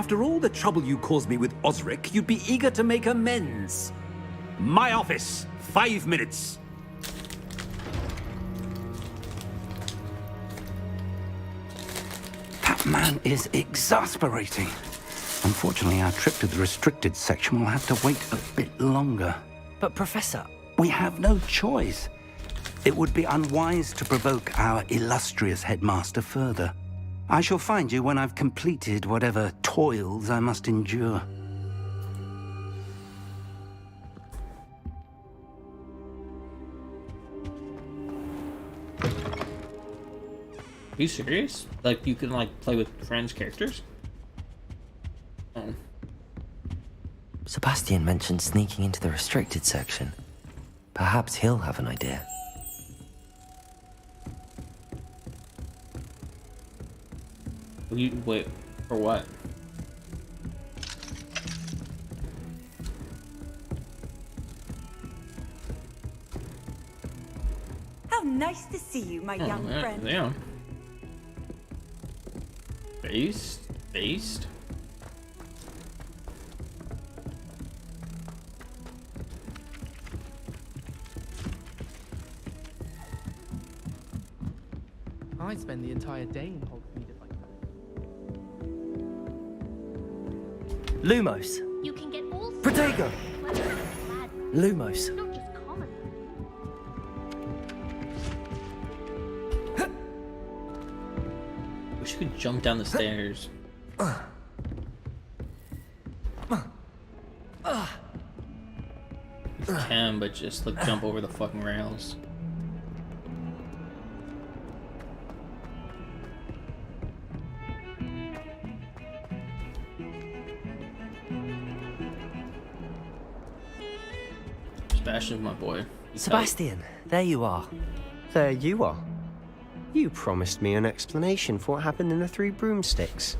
After all the trouble you caused me with Osric, you'd be eager to make amends. My office, 5 minutes. That man is exasperating. Unfortunately, our trip to the restricted section will have to wait a bit longer. But Professor... We have no choice. It would be unwise to provoke our illustrious headmaster further. I shall find you when I've completed whatever toils I must endure. Are you serious? Like, you can, like, play with friends' characters? Oh. Sebastian mentioned sneaking into the restricted section. Perhaps he'll have an idea. Wait, for what? How nice to see you, my young friend. Yeah. Based? I spend the entire day in Hogsmeade like that. Lumos! You can get all Protego! Lumos. not just common. Wish you could jump down the stairs. You can, but just like jump over the fucking rails. Sebastian's my boy. He's Sebastian, there you are. There you are. You promised me an explanation for what happened in the Three Broomsticks.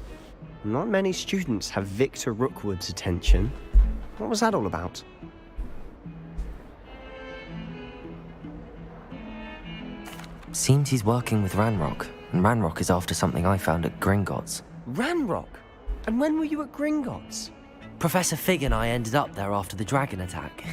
Not many students have Victor Rookwood's attention. What was that all about? Seems he's working with Ranrock, and Ranrock is after something I found at Gringotts. Ranrock? And when were you at Gringotts? Professor Fig and I ended up there after the dragon attack.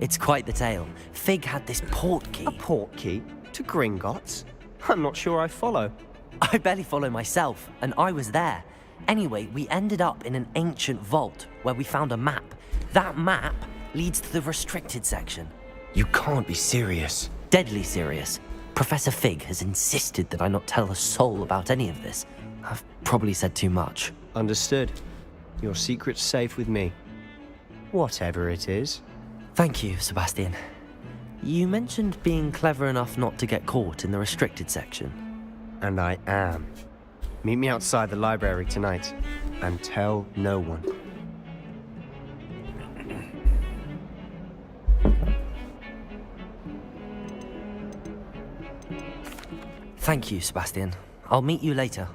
It's quite the tale. Fig had this port key. A port key? To Gringotts? I'm not sure I follow. I barely follow myself, and I was there. Anyway, we ended up in an ancient vault where we found a map. That map leads to the restricted section. You can't be serious. Deadly serious. Professor Fig has insisted that I not tell a soul about any of this. I've probably said too much. Understood. Your secret's safe with me. Whatever it is. Thank you, Sebastian. You mentioned being clever enough not to get caught in the restricted section. And I am. Meet me outside the library tonight, and tell no one. Thank you, Sebastian. I'll meet you later.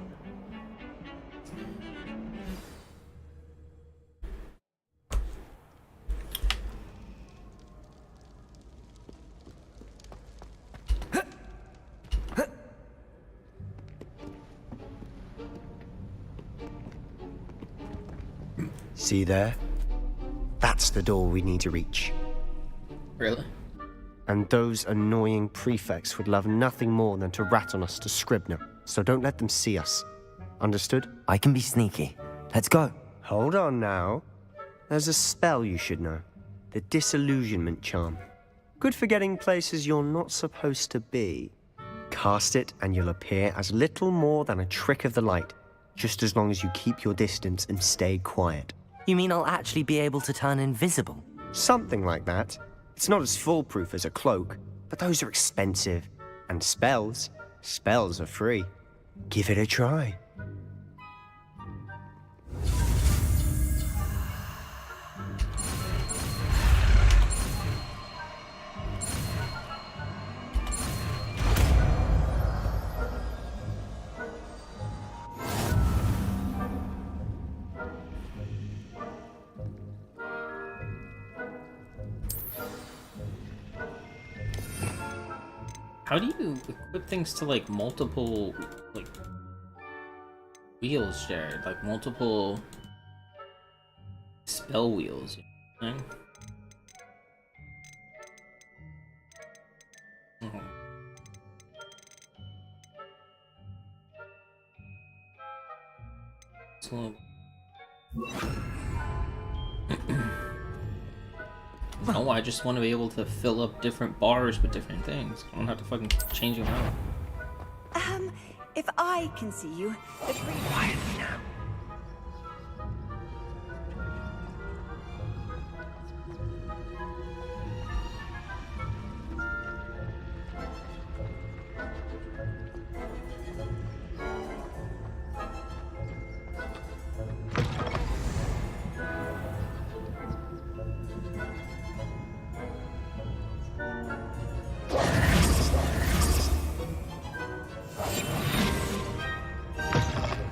See there? That's the door we need to reach. Really? And those annoying prefects would love nothing more than to rat on us to Scribner, so don't let them see us. Understood? I can be sneaky. Let's go. Hold on now. There's a spell you should know. The Disillusionment Charm. Good for getting places you're not supposed to be. Cast it and you'll appear as little more than a trick of the light, just as long as you keep your distance and stay quiet. You mean I'll actually be able to turn invisible? Something like that. It's not as foolproof as a cloak, but those are expensive. And spells are free. Give it a try. How do you equip things to like multiple like wheels, Jared? Like multiple spell wheels. You know? Mhm. So, no, I just want to be able to fill up different bars with different things. I don't have to fucking change them out. If I can see you, Quietly now.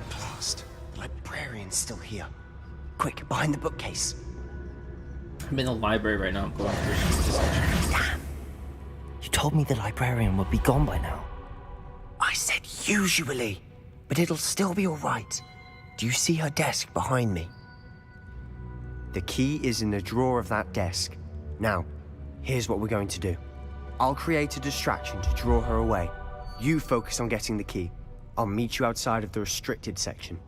Blast. The librarian's still here. Quick, behind the bookcase. I'm in the library right now. I'm going through this section. You told me the librarian would be gone by now. I said usually, but it'll still be all right. Do you see her desk behind me? The key is in the drawer of that desk. Now, here's what we're going to do. I'll create a distraction to draw her away. You focus on getting the key. I'll meet you outside of the restricted section.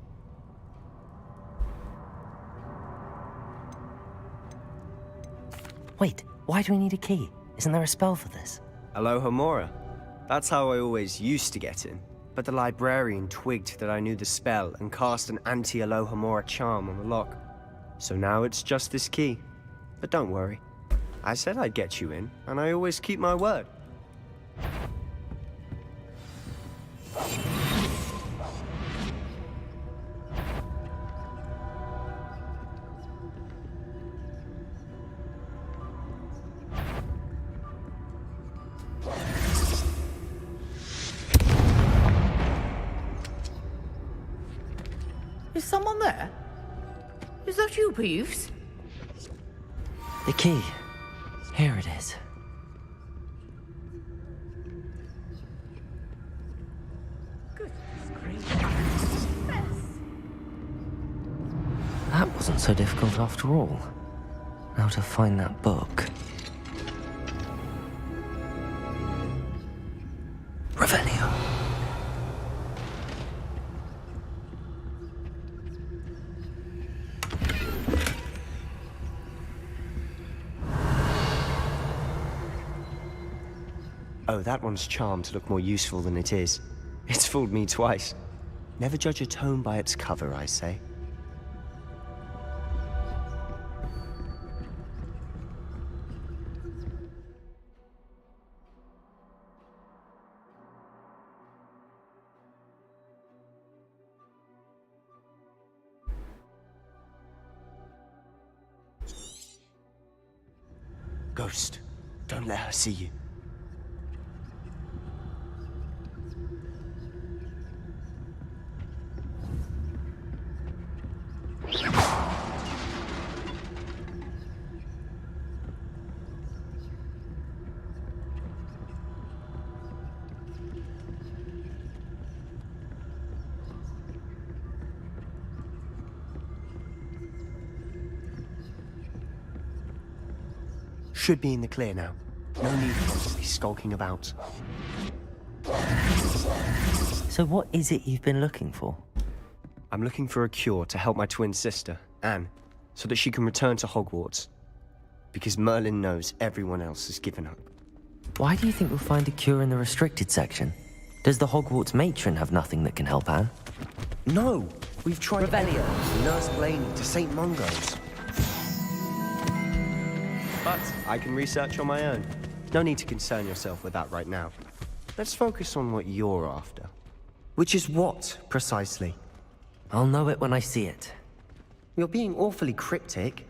Wait, why do we need a key? Isn't there a spell for this? Alohomora. That's how I always used to get in. But the librarian twigged that I knew the spell and cast an anti-Alohomora charm on the lock. So now it's just this key. But don't worry. I said I'd get you in, and I always keep my word. Is someone there? Is that you, Peeves? The key. Here it is. That wasn't so difficult after all. Now to find that book. Revelio. Oh, that one's charmed to look more useful than it is. It's fooled me twice. Never judge a tome by its cover, I say. Ghost, don't let her see you. Should be in the clear now. No need for us to be skulking about. So what is it you've been looking for? I'm looking for a cure to help my twin sister, Anne, so that she can return to Hogwarts. Because Merlin knows everyone else has given up. Why do you think we'll find a cure in the restricted section? Does the Hogwarts matron have nothing that can help Anne? No! We've tried Revelio. from Nurse Blaney to St. Mungo's. But I can research on my own. No need to concern yourself with that right now. Let's focus on what you're after. Which is what, precisely? I'll know it when I see it. You're being awfully cryptic.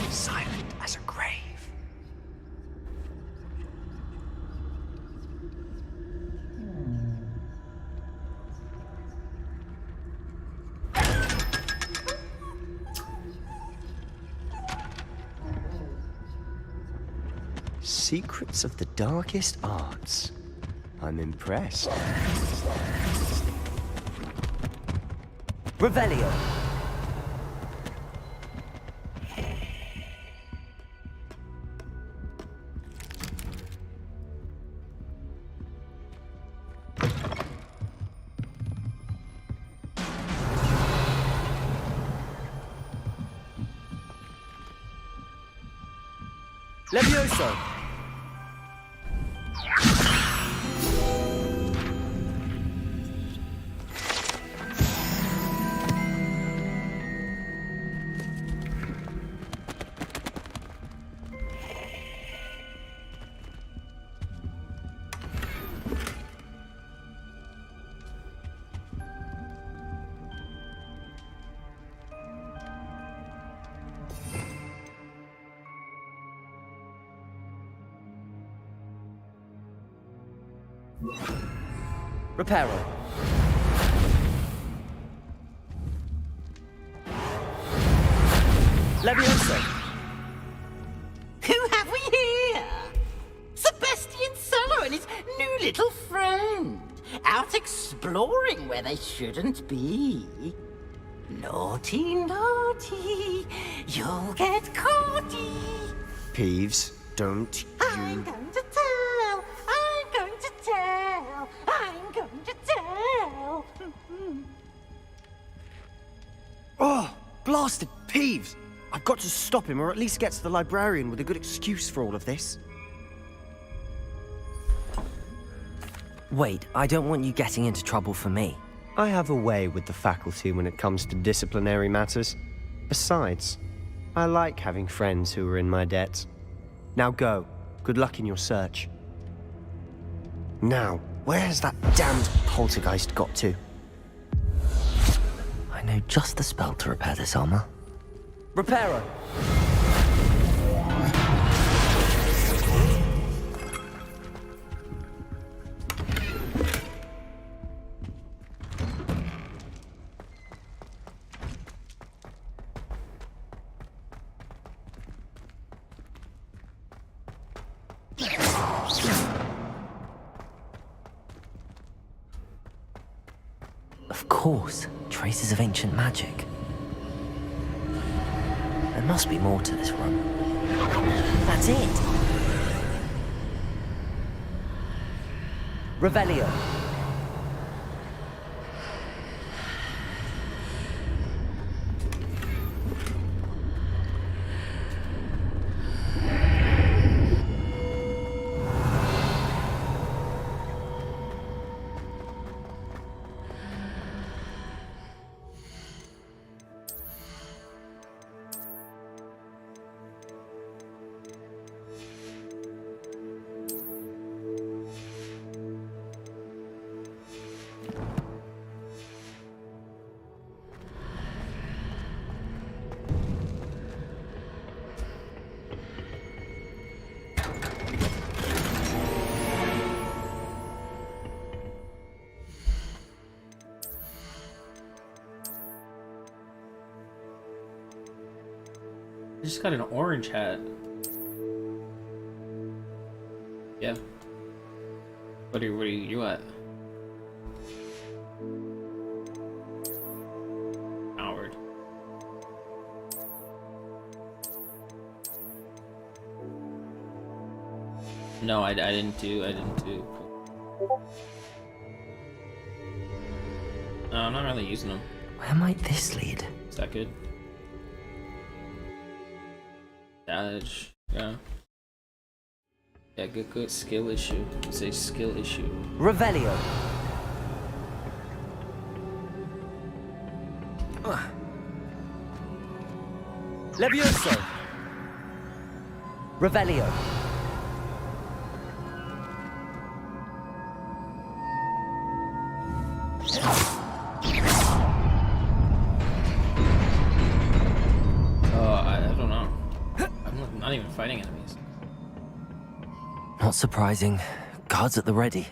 Silent as a grave. secrets of the darkest arts. I'm impressed. Revelio. Levioso! Reparo. Levioso. Who have we here? Sebastian Solo and his new little friend. Out exploring where they shouldn't be. Naughty, naughty. You'll get caughty. Peeves, don't I'm you... going to tell. I'm going to tell. I'm going to tell. Oh, blasted Peeves! I've got to stop him, or at least get to the librarian with a good excuse for all of this. Wait, I don't want you getting into trouble for me. I have a way with the faculty when it comes to disciplinary matters. Besides, I like having friends who are in my debt. Now go. Good luck in your search. Now, where's that damned poltergeist got to? I know just the spell to repair this armor. Reparo. Of course, traces of ancient magic. There must be more to this room. That's it! Revelio. I just got an orange hat. Yeah. What are you at? Howard. No, I didn't do. No, I'm not really using them. Where might this lead? Is that good? Damage. Yeah. Yeah, good skill issue. It's a skill issue. Revelio. Levioso. Revelio. I don't know. I'm not even fighting enemies. Not surprising. Guards at the ready.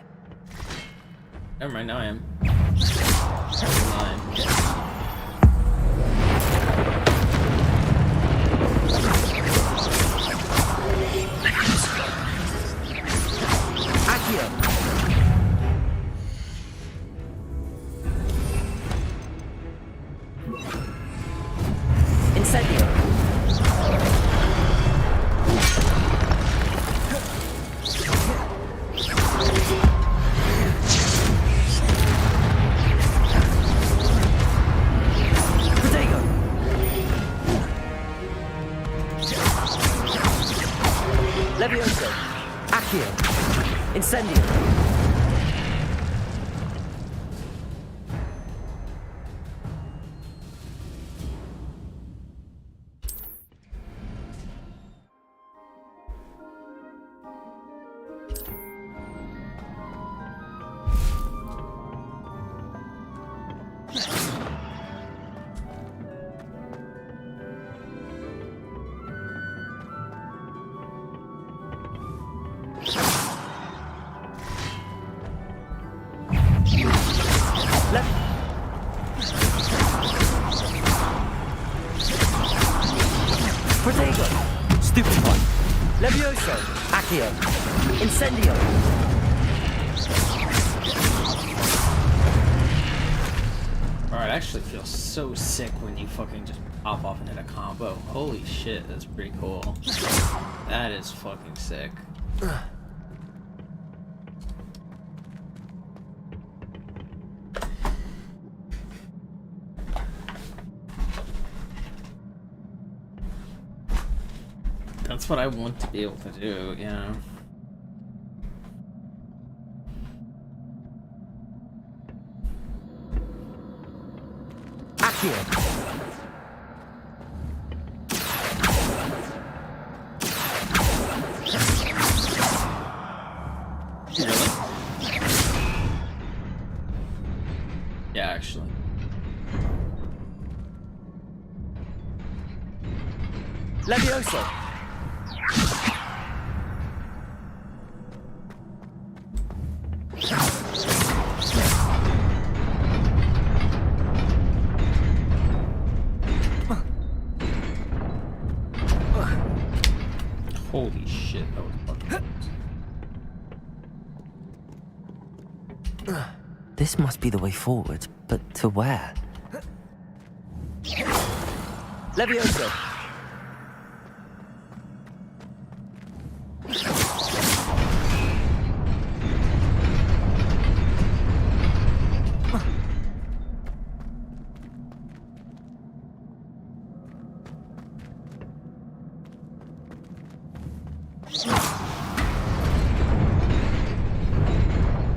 Never mind, now I am. Never mind. Accio. Incendio. Protego. Stupefy. Levioso. Accio. Incendio. Alright, it actually feels so sick when you fucking just pop off and hit a combo. Holy shit, that's pretty cool. That is fucking sick. That's what I want to be able to do, you know? Accio. Really? Yeah, actually. Levioso. Holy shit, that was fucking This must be the way forward, but to where? Levioso.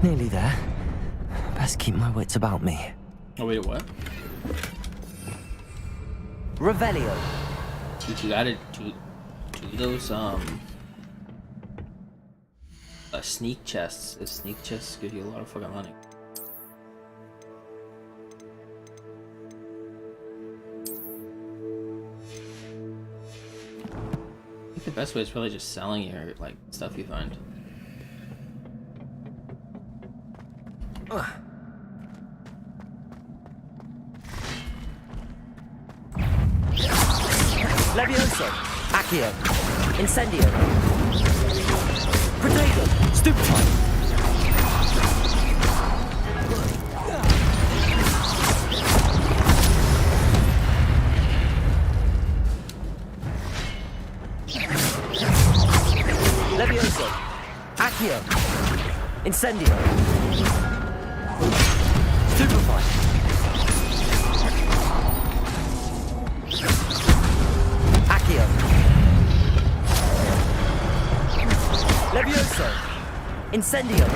Nearly there. Best keep my wits about me. Oh wait, what? Revelio. Dude, you gotta do those sneak chests. The sneak chests give you a lot of fucking money. I think the best way is probably just selling your like stuff you find. Levioso. Accio. Incendio. Protego. Stupefy. Levioso. Accio. Incendio. Stupefy. Accio. Levioso. Incendio.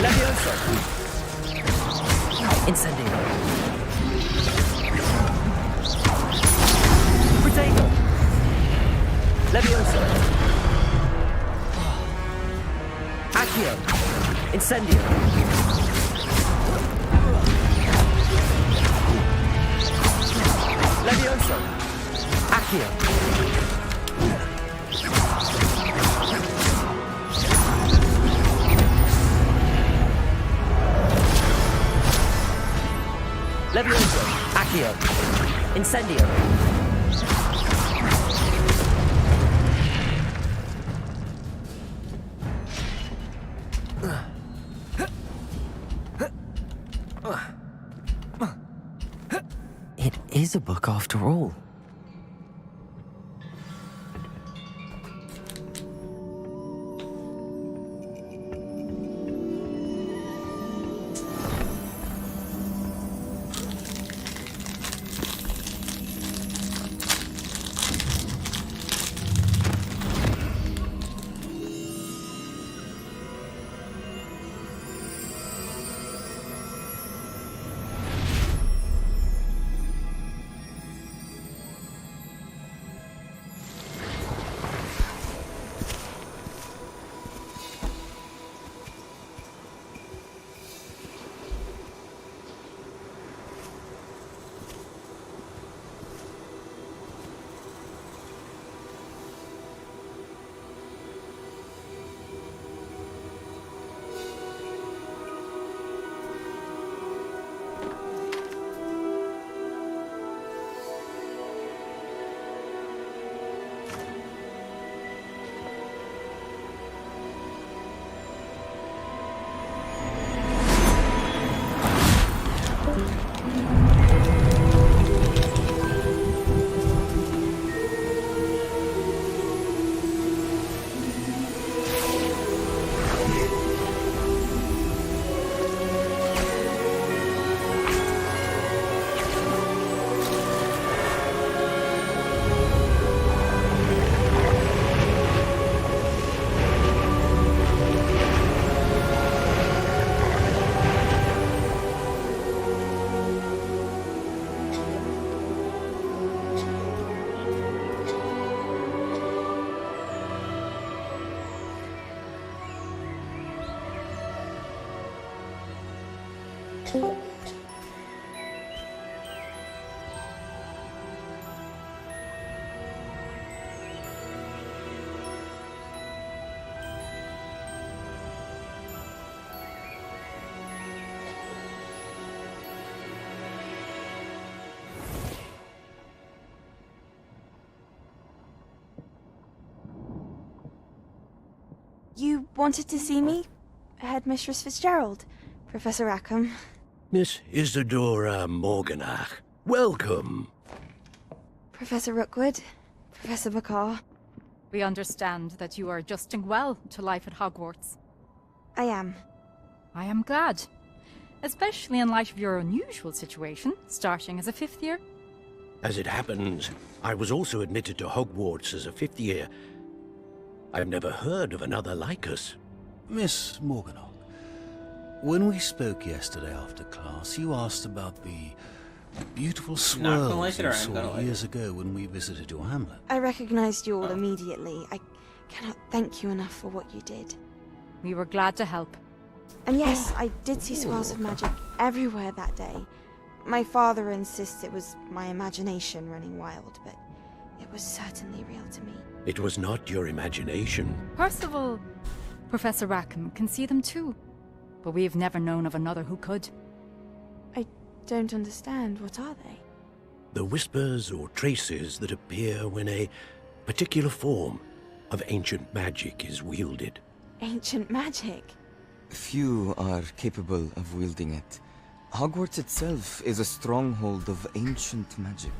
Levioso. Incendio. Protego. Levioso. Accio. Incendio. Levioso. Accio. Levioso. Accio. Incendio. It is a book after all. You wanted to see me? Headmistress Fitzgerald? Professor Rackham? Miss Isadora Morganach, welcome. Professor Rookwood? Professor Bakar? We understand that you are adjusting well to life at Hogwarts. I am. I am glad. Especially in light of your unusual situation, starting as a 5th year. As it happens, I was also admitted to Hogwarts as a 5th year. I've never heard of another like us. Miss Morganach, when we spoke yesterday after class, you asked about the beautiful swirls you saw years ago when we visited your hamlet. I recognized you all immediately. I cannot thank you enough for what you did. We were glad to help. And yes, I did see swirls of magic everywhere that day. My father insists it was my imagination running wild, but it was certainly real to me. It was not your imagination. Percival, Professor Rackham can see them too. But we have never known of another who could. I don't understand. What are they? The whispers or traces that appear when a particular form of ancient magic is wielded. Ancient magic? Few are capable of wielding it. Hogwarts itself is a stronghold of ancient magic.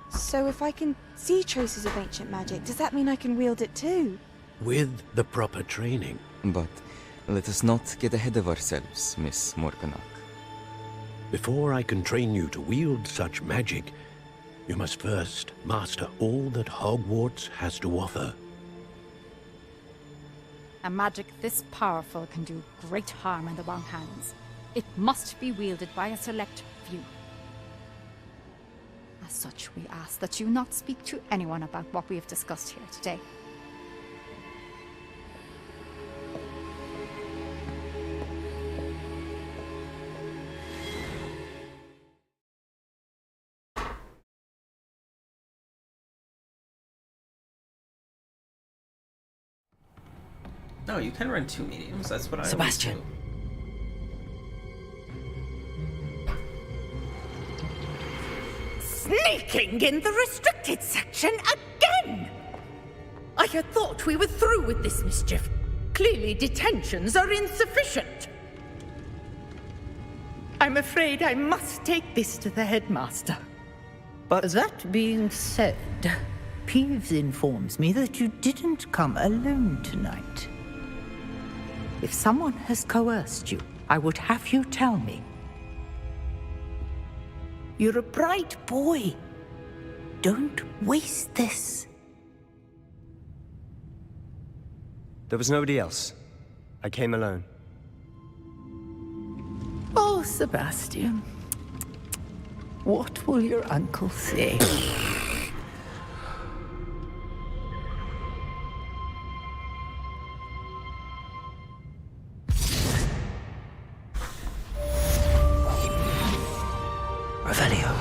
So if I can see traces of ancient magic, does that mean I can wield it too? With the proper training. But let us not get ahead of ourselves, Miss Morganach. Before I can train you to wield such magic, you must first master all that Hogwarts has to offer. A magic this powerful can do great harm in the wrong hands. It must be wielded by a select few. As such, we ask that you not speak to anyone about what we have discussed here today. No, you can run 2 mediums. That's what I Sebastian. always do. Sneaking in the restricted section again! I had thought we were through with this mischief. Clearly detentions are insufficient. I'm afraid I must take this to the headmaster. But that being said, Peeves informs me that you didn't come alone tonight. If someone has coerced you, I would have you tell me. You're a bright boy. Don't waste this. There was nobody else. I came alone. Oh, Sebastian. What will your uncle say? Revelio.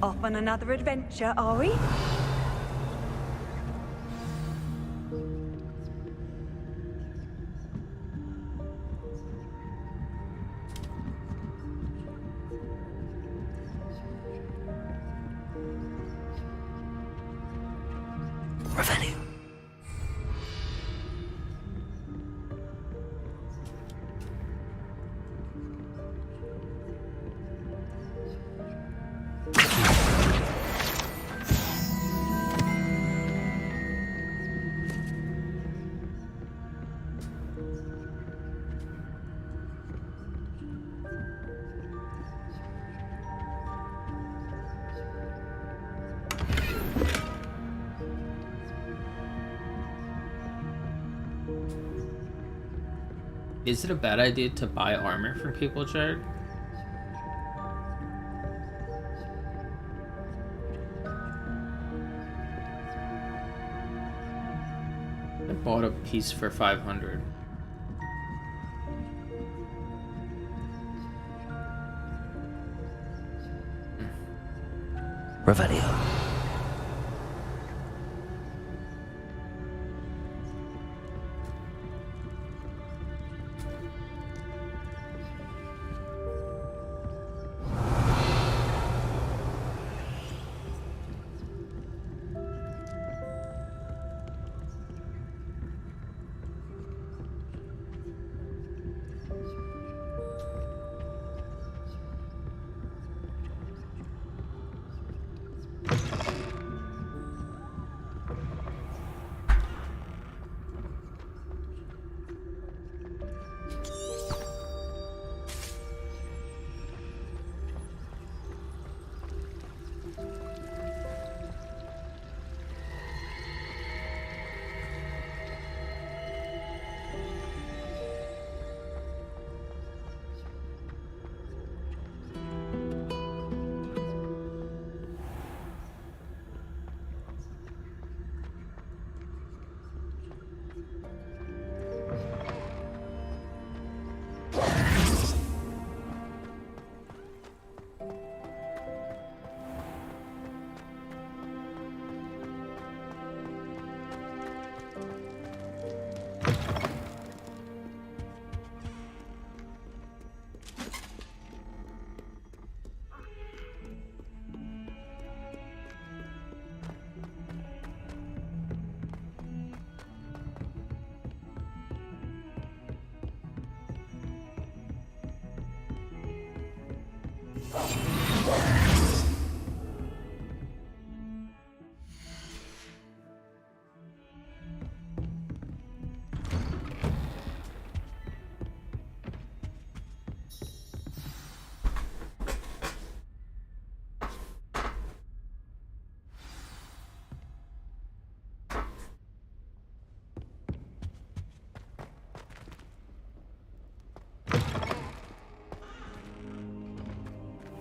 Off on another adventure, are we? Revelio. Is it a bad idea to buy armor from people, Jared? I bought a piece for 500. Revelio.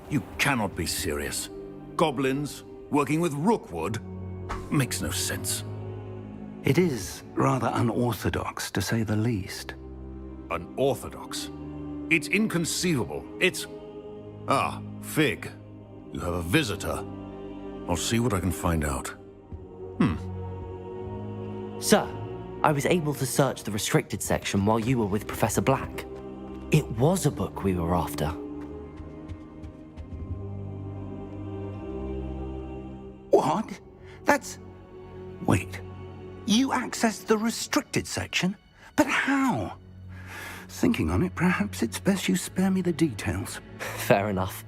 You cannot be serious. Goblins working with Rookwood? Makes no sense. It is rather unorthodox, to say the least. Unorthodox? It's inconceivable. It's... Ah, Fig. You have a visitor. I'll see what I can find out. Sir, I was able to search the restricted section while you were with Professor Black. It was a book we were after. What? That's... Wait. You accessed the restricted section? But how? Thinking on it, perhaps it's best you spare me the details. Fair enough.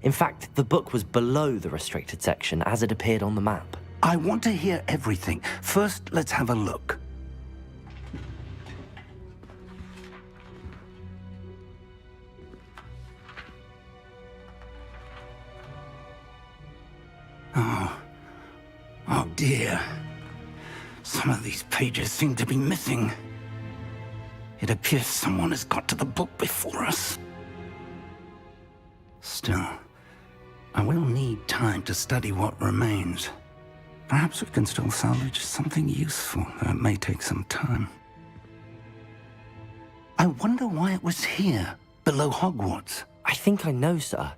In fact, the book was below the restricted section as it appeared on the map. I want to hear everything. First, let's have a look. Oh dear. Some of these pages seem to be missing. It appears someone has got to the book before us. Still, I will need time to study what remains. Perhaps we can still salvage something useful, though it may take some time. I wonder why it was here, below Hogwarts. I think I know, sir.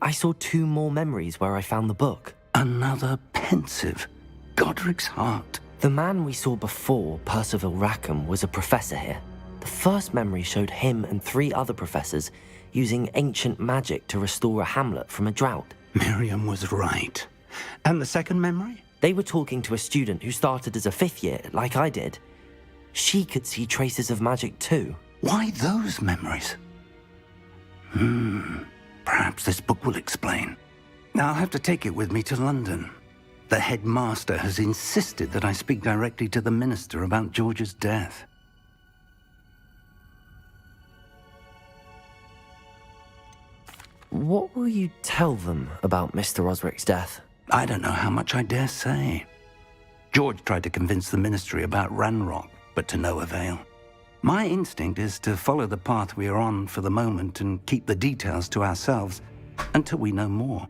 I saw 2 more memories where I found the book. Another pensive. Godric's heart. The man we saw before, Percival Rackham, was a professor here. The first memory showed him and 3 other professors using ancient magic to restore a hamlet from a drought. Miriam was right. And the second memory? They were talking to a student who started as a 5th year, like I did. She could see traces of magic too. Why those memories? Perhaps this book will explain. Now I'll have to take it with me to London. The headmaster has insisted that I speak directly to the minister about George's death. What will you tell them about Mr. Osric's death? I don't know how much I dare say. George tried to convince the ministry about Ranrock, but to no avail. My instinct is to follow the path we are on for the moment and keep the details to ourselves until we know more.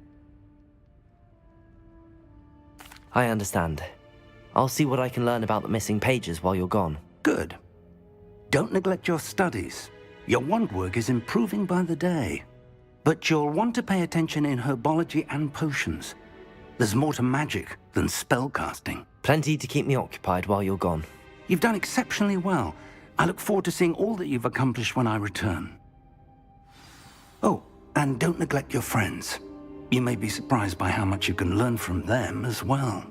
I understand. I'll see what I can learn about the missing pages while you're gone. Good. Don't neglect your studies. Your wand work is improving by the day. But you'll want to pay attention in herbology and potions. There's more to magic than spellcasting. Plenty to keep me occupied while you're gone. You've done exceptionally well. I look forward to seeing all that you've accomplished when I return. Oh, and don't neglect your friends. You may be surprised by how much you can learn from them as well.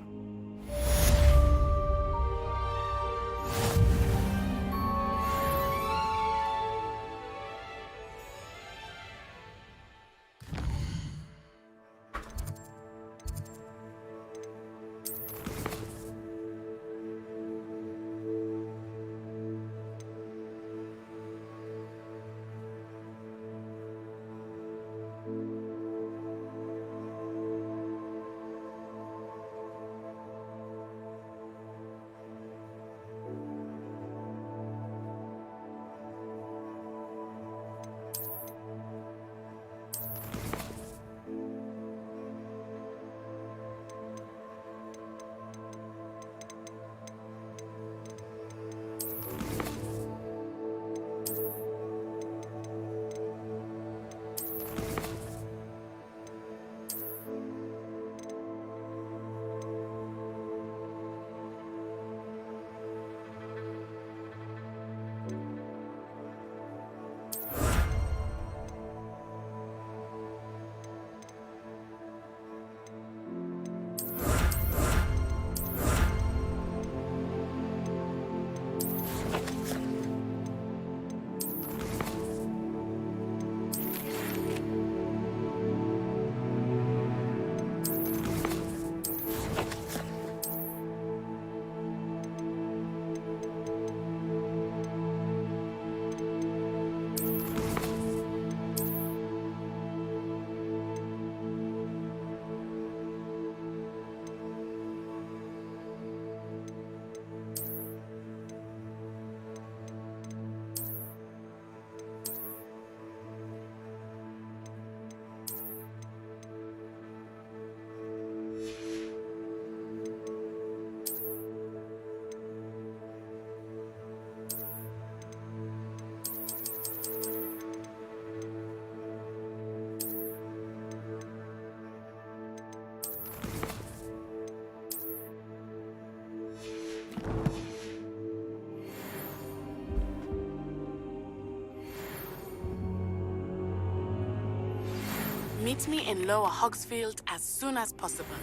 Meet me in Lower Hogsfield as soon as possible.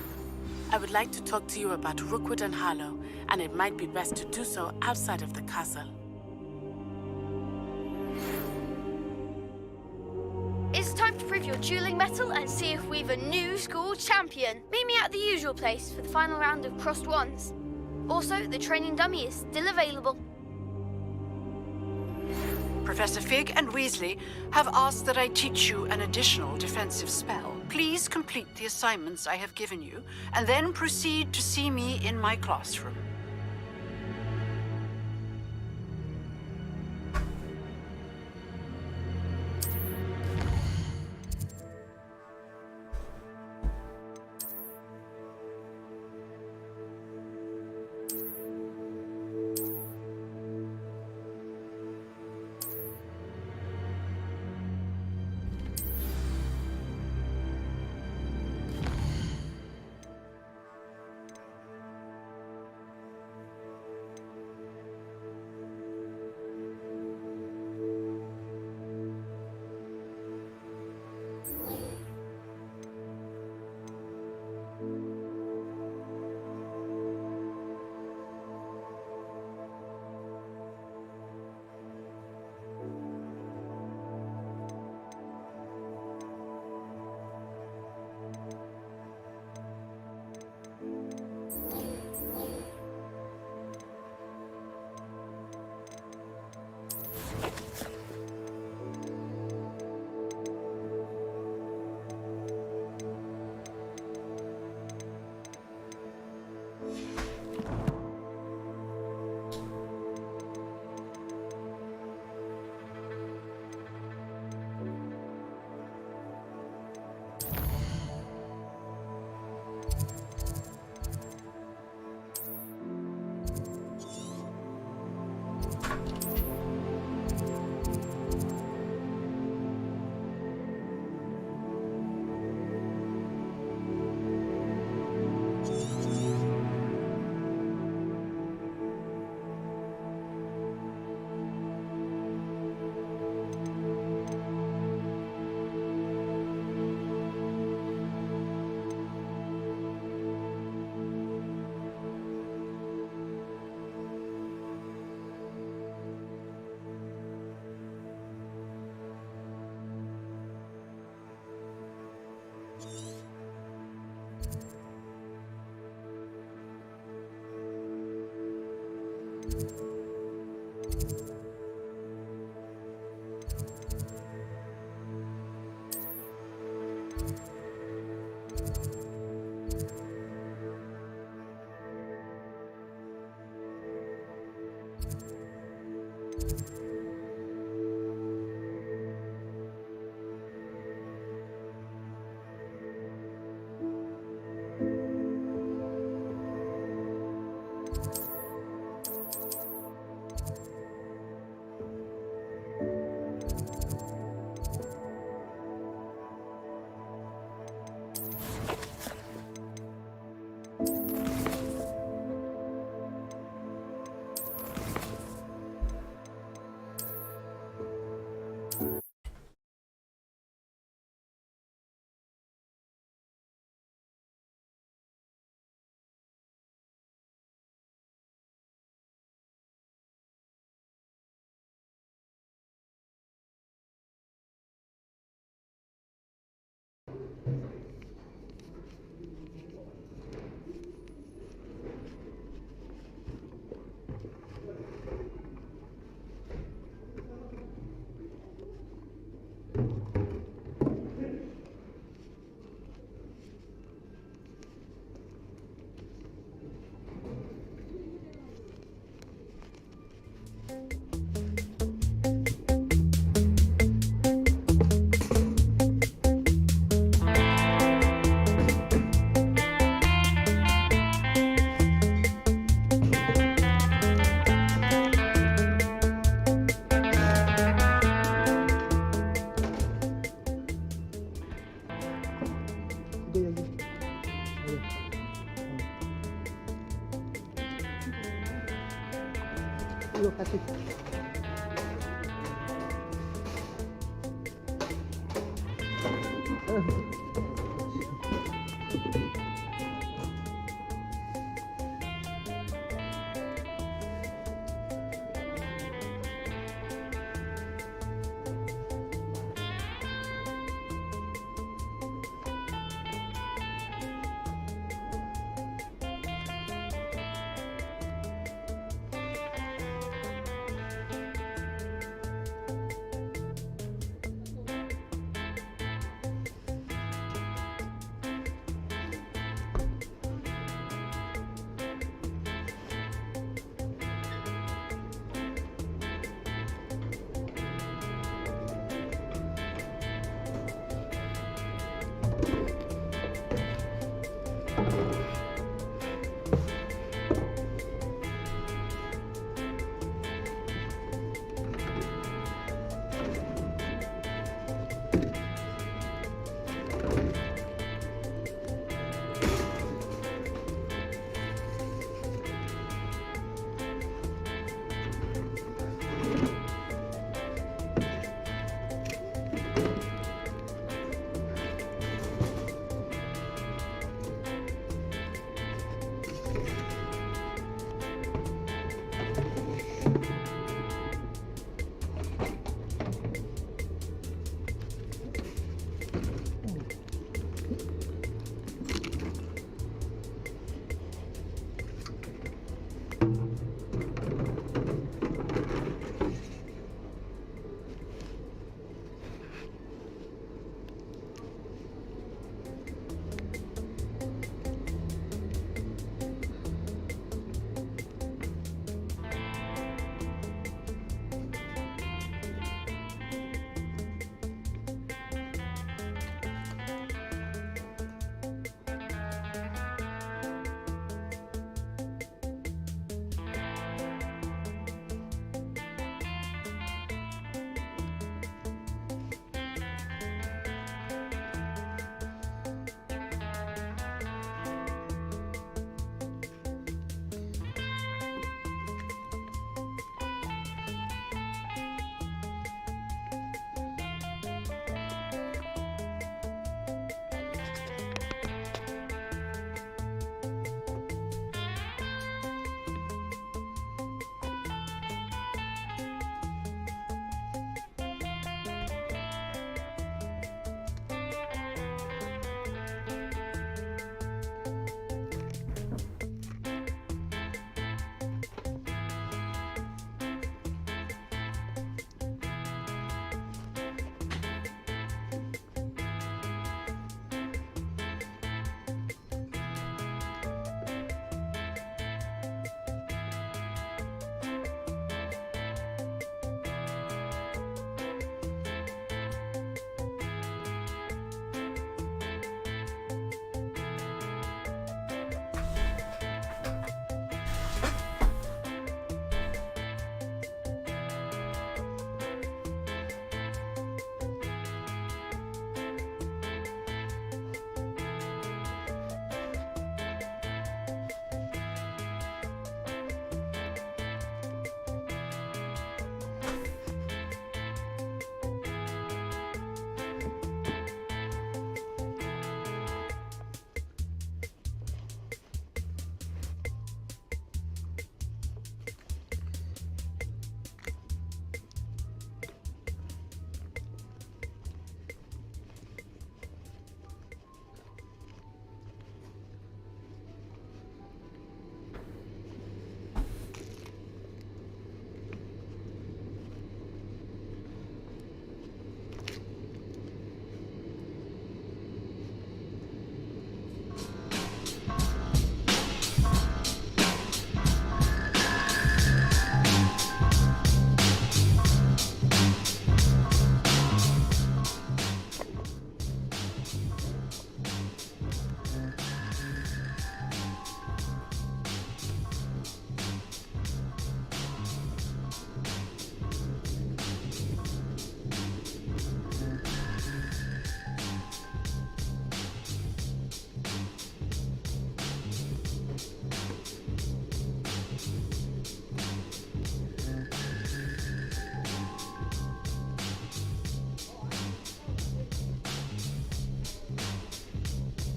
I would like to talk to you about Rookwood and Harlow, and it might be best to do so outside of the castle. It's time to prove your dueling mettle and see if we've a new school champion. Meet me at the usual place for the final round of crossed wands. Also, the training dummy is still available. Professor Fig and Weasley have asked that I teach you an additional defensive spell. Please complete the assignments I have given you, and then proceed to see me in my classroom.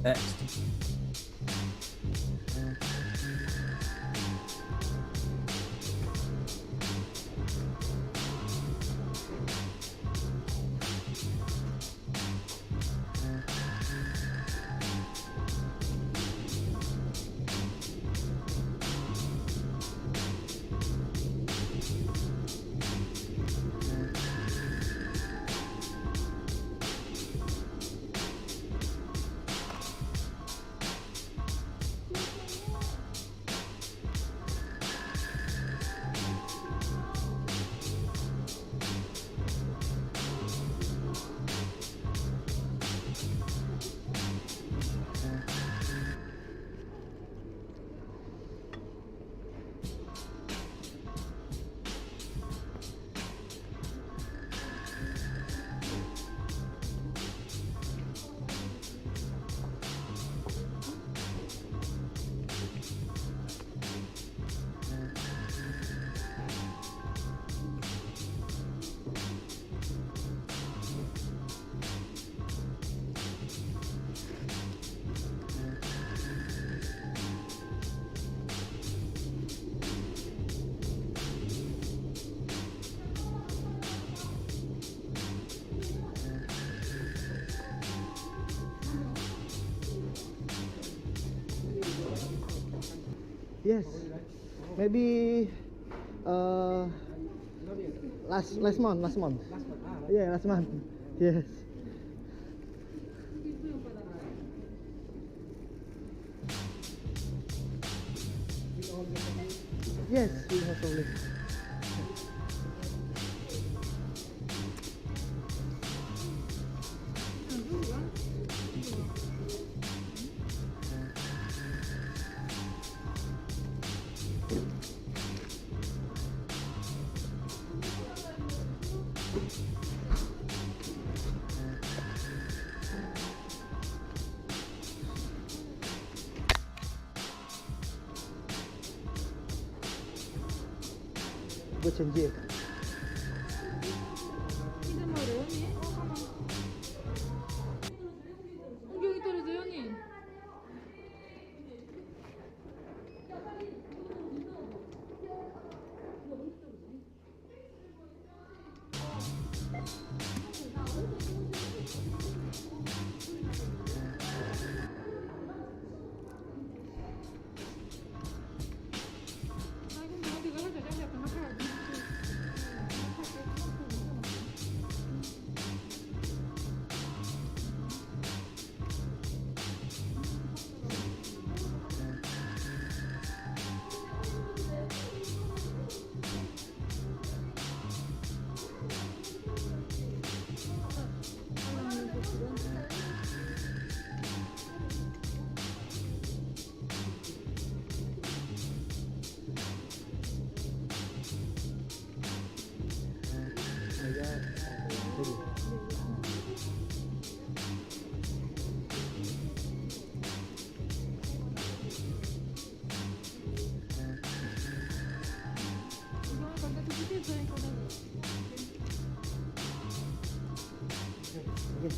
Next. Yes, maybe last month. Yeah, last month. Yes. Yes, we have to live. Gue janji ya.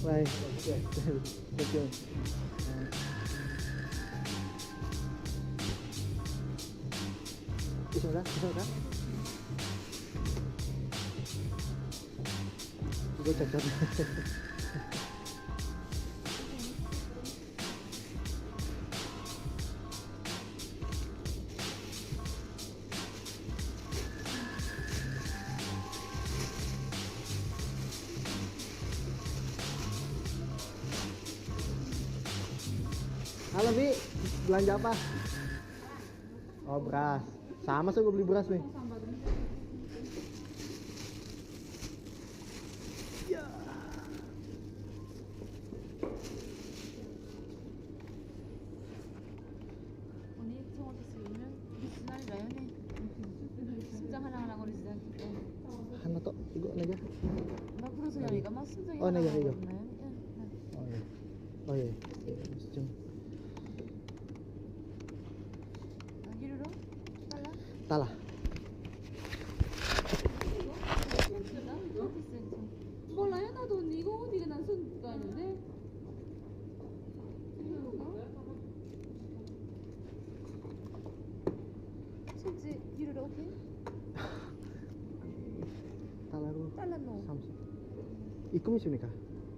Bye. Thank you. Bisa kan? Gue cacat. Halo Bi, belanja apa? Oh beras, sama sih gue beli beras nih. Ya. 하나 더 이거 내가. Oh 내가 이거. Oh iya. 좀. 따라. 몰라요. 나도 이거 어디가 난 손가 있는데. Samsung. 입금 있습니까?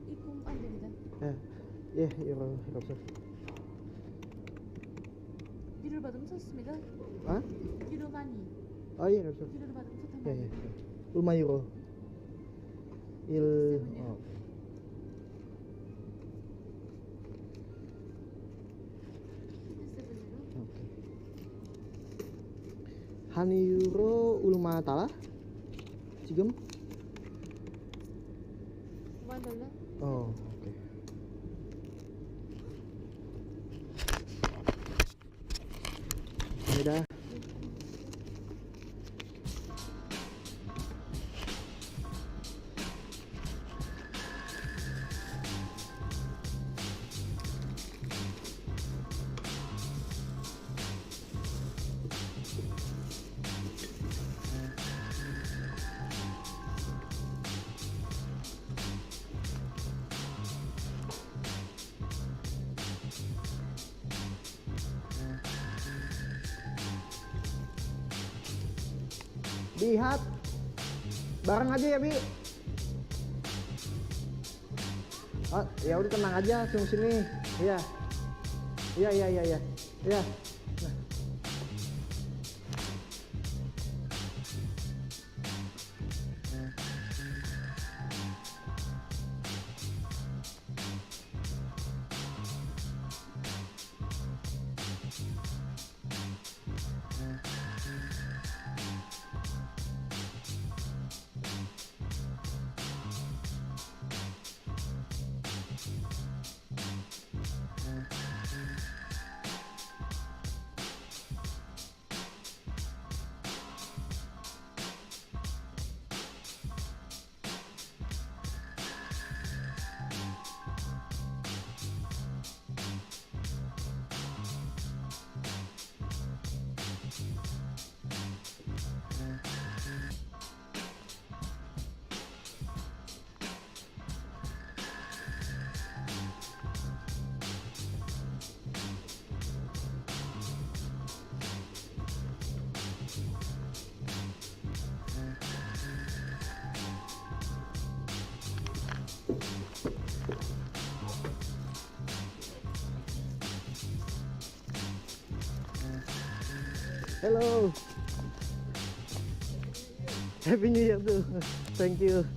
입금 안 됩니다. 예, 이거 없어. 뒤를 받으면 좋습니다. 아? 뒤로 많이. 예, 없어. 뒤로 받으면 좋단 말이에요. 얼마 유로? 1 한 유로 얼마 달러? 지금? $1? 오케이. 감사합니다. Lihat bareng aja ya, Bi. Ya udah tenang aja, tunggu sini. Iya. Iya. Nah. Hello. Happy New Year too. Thank you.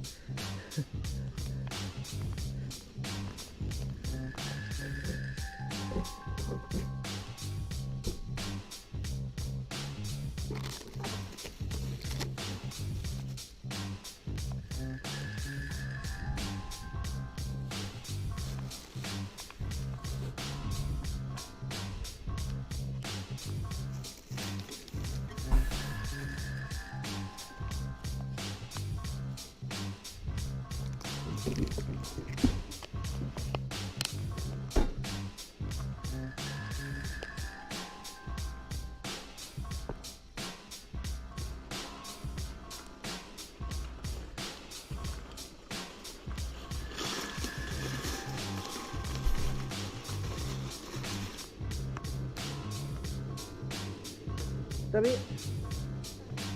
Tapi,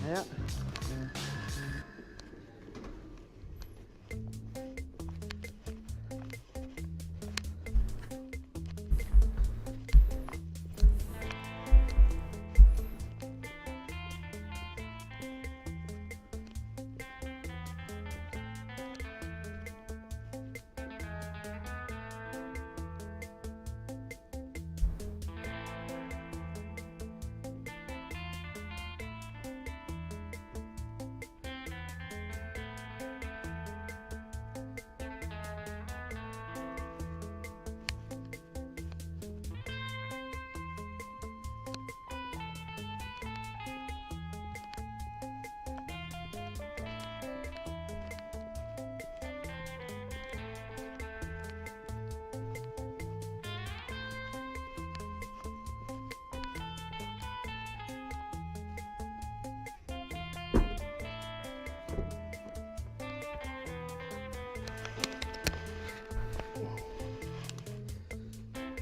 ayo.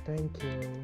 Thank you.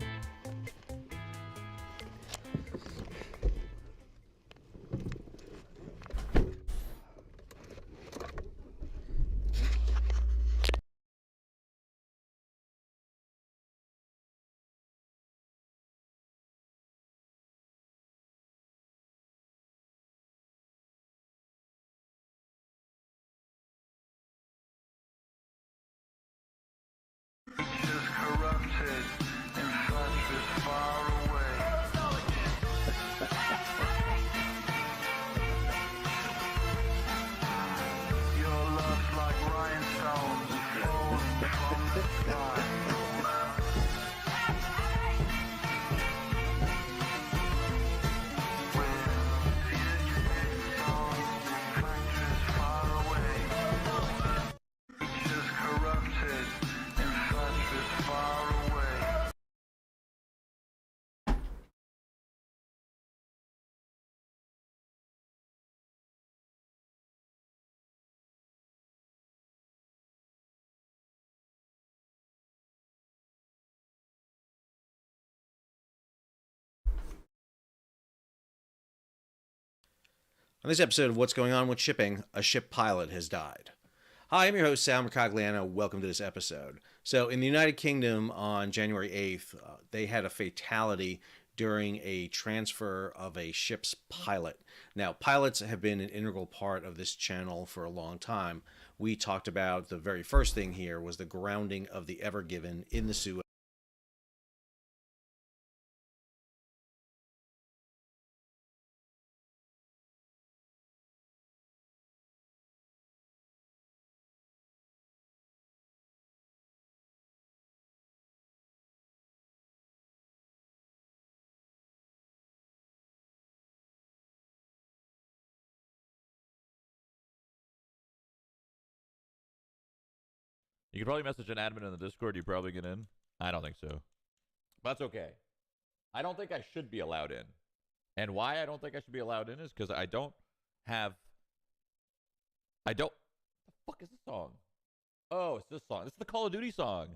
On this episode of What's Going On with Shipping, a ship pilot has died. Hi, I'm your host, Sal Mercogliano. Welcome to this episode. So, in the United Kingdom on January 8th, they had a fatality during a transfer of a ship's pilot. Now, pilots have been an integral part of this channel for a long time. We talked about the very first thing here was the grounding of the Ever Given in the Suez. You could probably message an admin in the Discord. You probably get in. I don't think so. But that's okay. I don't think I should be allowed in. And why I don't think I should be allowed in is because I don't have... What the fuck is this song? Oh, it's this song. This is the Call of Duty song.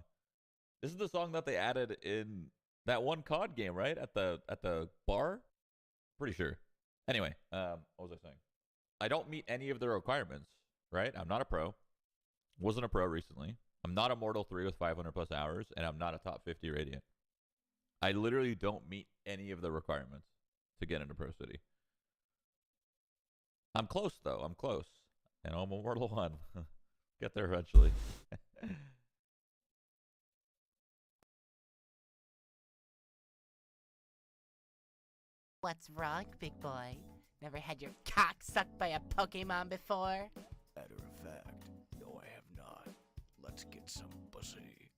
This is the song that they added in that one COD game, right? At the bar? Pretty sure. Anyway, what was I saying? I don't meet any of the requirements, right? I'm not a pro. Wasn't a pro recently. I'm not a Mortal 3 with 500 plus hours, and I'm not a top 50 Radiant. I literally don't meet any of the requirements to get into Pro City. I'm close, though. I'm close. And I'm a Mortal 1. Get there eventually. What's wrong, big boy? Never had your cock sucked by a Pokemon before? Matter of fact, no, I have not. Let's get some pussy.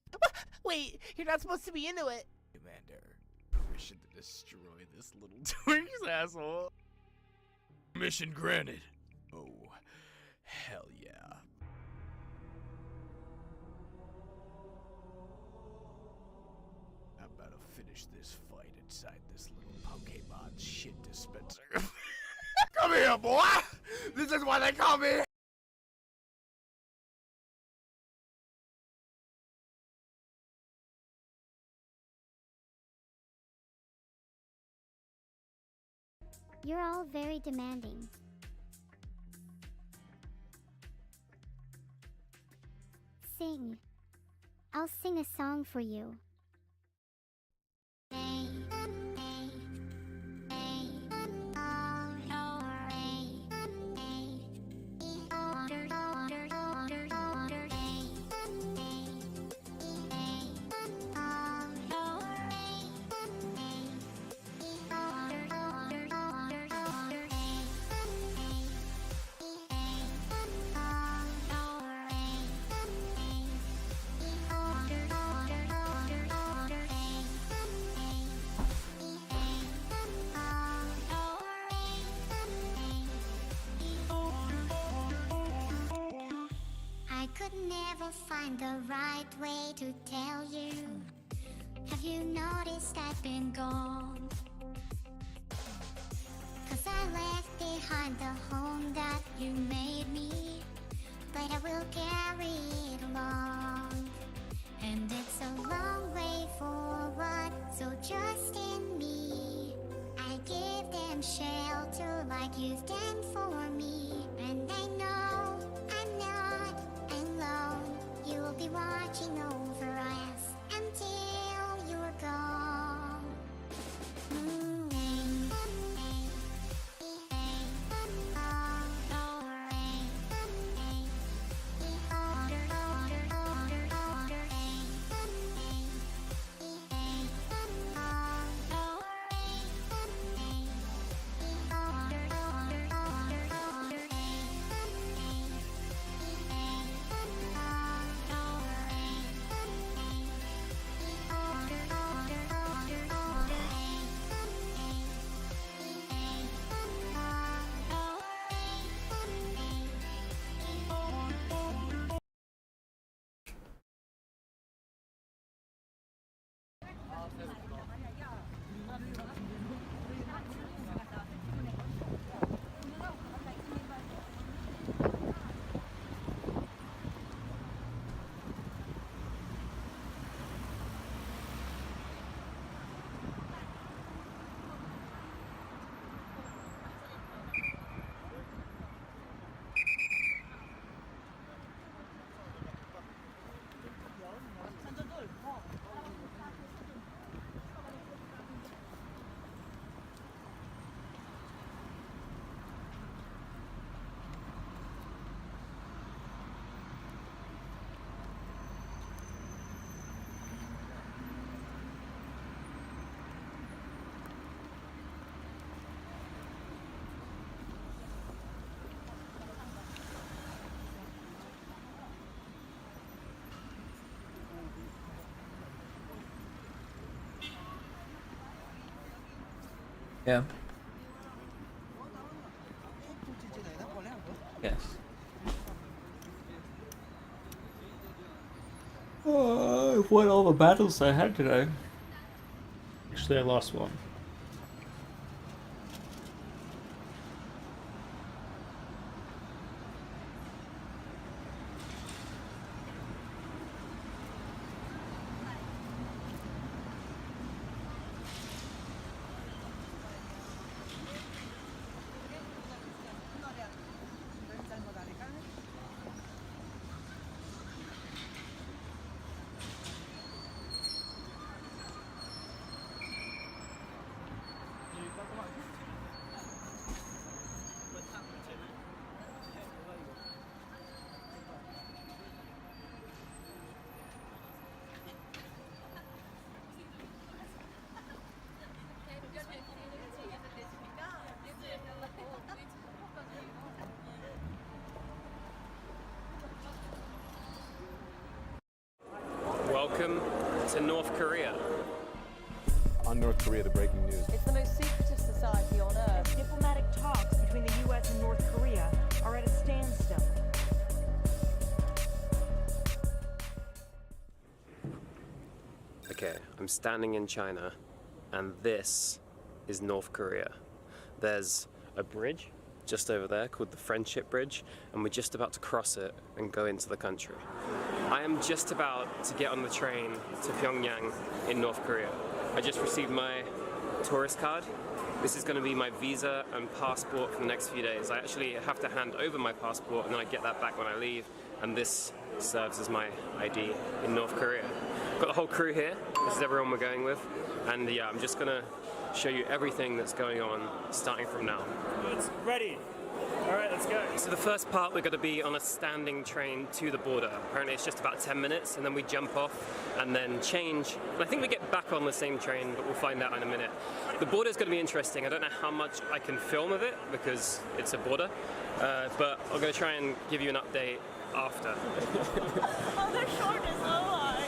Wait, you're not supposed to be into it. Commander, permission to destroy this little Twinks asshole. Mission granted. Oh, hell yeah. I'm about to finish this fight inside this little Pokemon shit dispenser. Come here, boy! This is why they call me. You're all very demanding. Sing. I'll sing a song for you. I could never find the right way to tell you. Have you noticed I've been gone? 'Cause I left behind the home that you made me, but I will carry it along. And it's a long way forward, so trust in me. I give them shelter like you've done for me. And I know I'm not alone. You'll be watching over us until you're gone. Yeah. Yes. Oh, I've won all the battles I had today. Actually, I lost one. Welcome to North Korea. On North Korea, the breaking news. It's the most secretive society on Earth. Diplomatic talks between the U.S. and North Korea are at a standstill. Okay, I'm standing in China, and this is North Korea. There's a bridge just over there called the Friendship Bridge, and we're just about to cross it and go into the country. I am just about to get on the train to Pyongyang in North Korea. I just received my tourist card. This is going to be my visa and passport for the next few days. I actually have to hand over my passport and then I get that back when I leave, and this serves as my ID in North Korea. Got the whole crew here. This is everyone we're going with, and yeah, I'm just gonna show you everything that's going on starting from now. It's ready. All right, let's go. So the first part, we're going to be on a standing train to the border. Apparently it's just about 10 minutes, and then we jump off and then change. And I think we get back on the same train, but we'll find out in a minute. The border is going to be interesting. I don't know how much I can film of it because it's a border, but I'm going to try and give you an update after. Oh, their short is so high.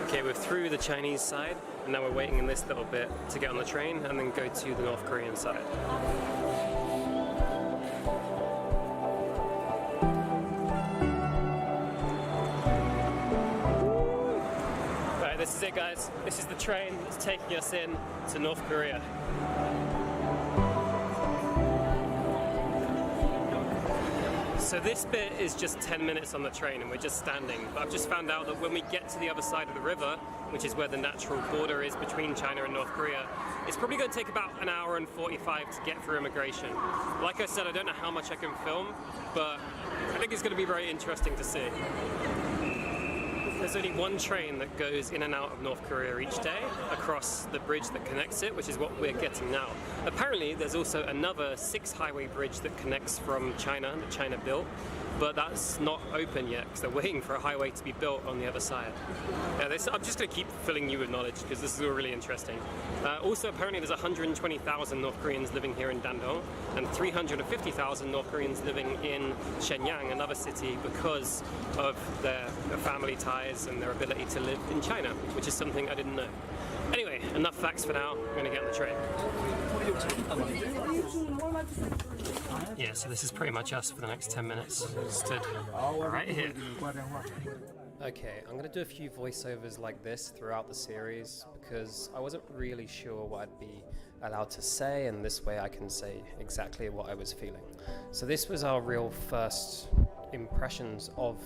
Okay, we're through the Chinese side, and now we're waiting in this little bit to get on the train and then go to the North Korean side. Right, this is it, guys. This is the train that's taking us in to North Korea. So this bit is just 10 minutes on the train and we're just standing, but I've just found out that when we get to the other side of the river, which is where the natural border is between China and North Korea, it's probably going to take about an hour and 45 to get through immigration. Like I said, I don't know how much I can film, but I think it's going to be very interesting to see. There's only one train that goes in and out of North Korea each day across the bridge that connects it, which is what we're getting now. Apparently there's also another 6-highway bridge that connects from China, that China built, but that's not open yet because they're waiting for a highway to be built on the other side. Yeah, I'm just going to keep filling you with knowledge because this is all really interesting. Also, apparently there's 120,000 North Koreans living here in Dandong and 350,000 North Koreans living in Shenyang, another city, because of their family ties and their ability to live in China, which is something I didn't know. Anyway, enough facts for now. I'm going to get on the train. Yeah, so this is pretty much us for the next 10 minutes. Stood right here. Okay, I'm going to do a few voiceovers like this throughout the series because I wasn't really sure what I'd be allowed to say, and this way I can say exactly what I was feeling. So this was our real first impressions of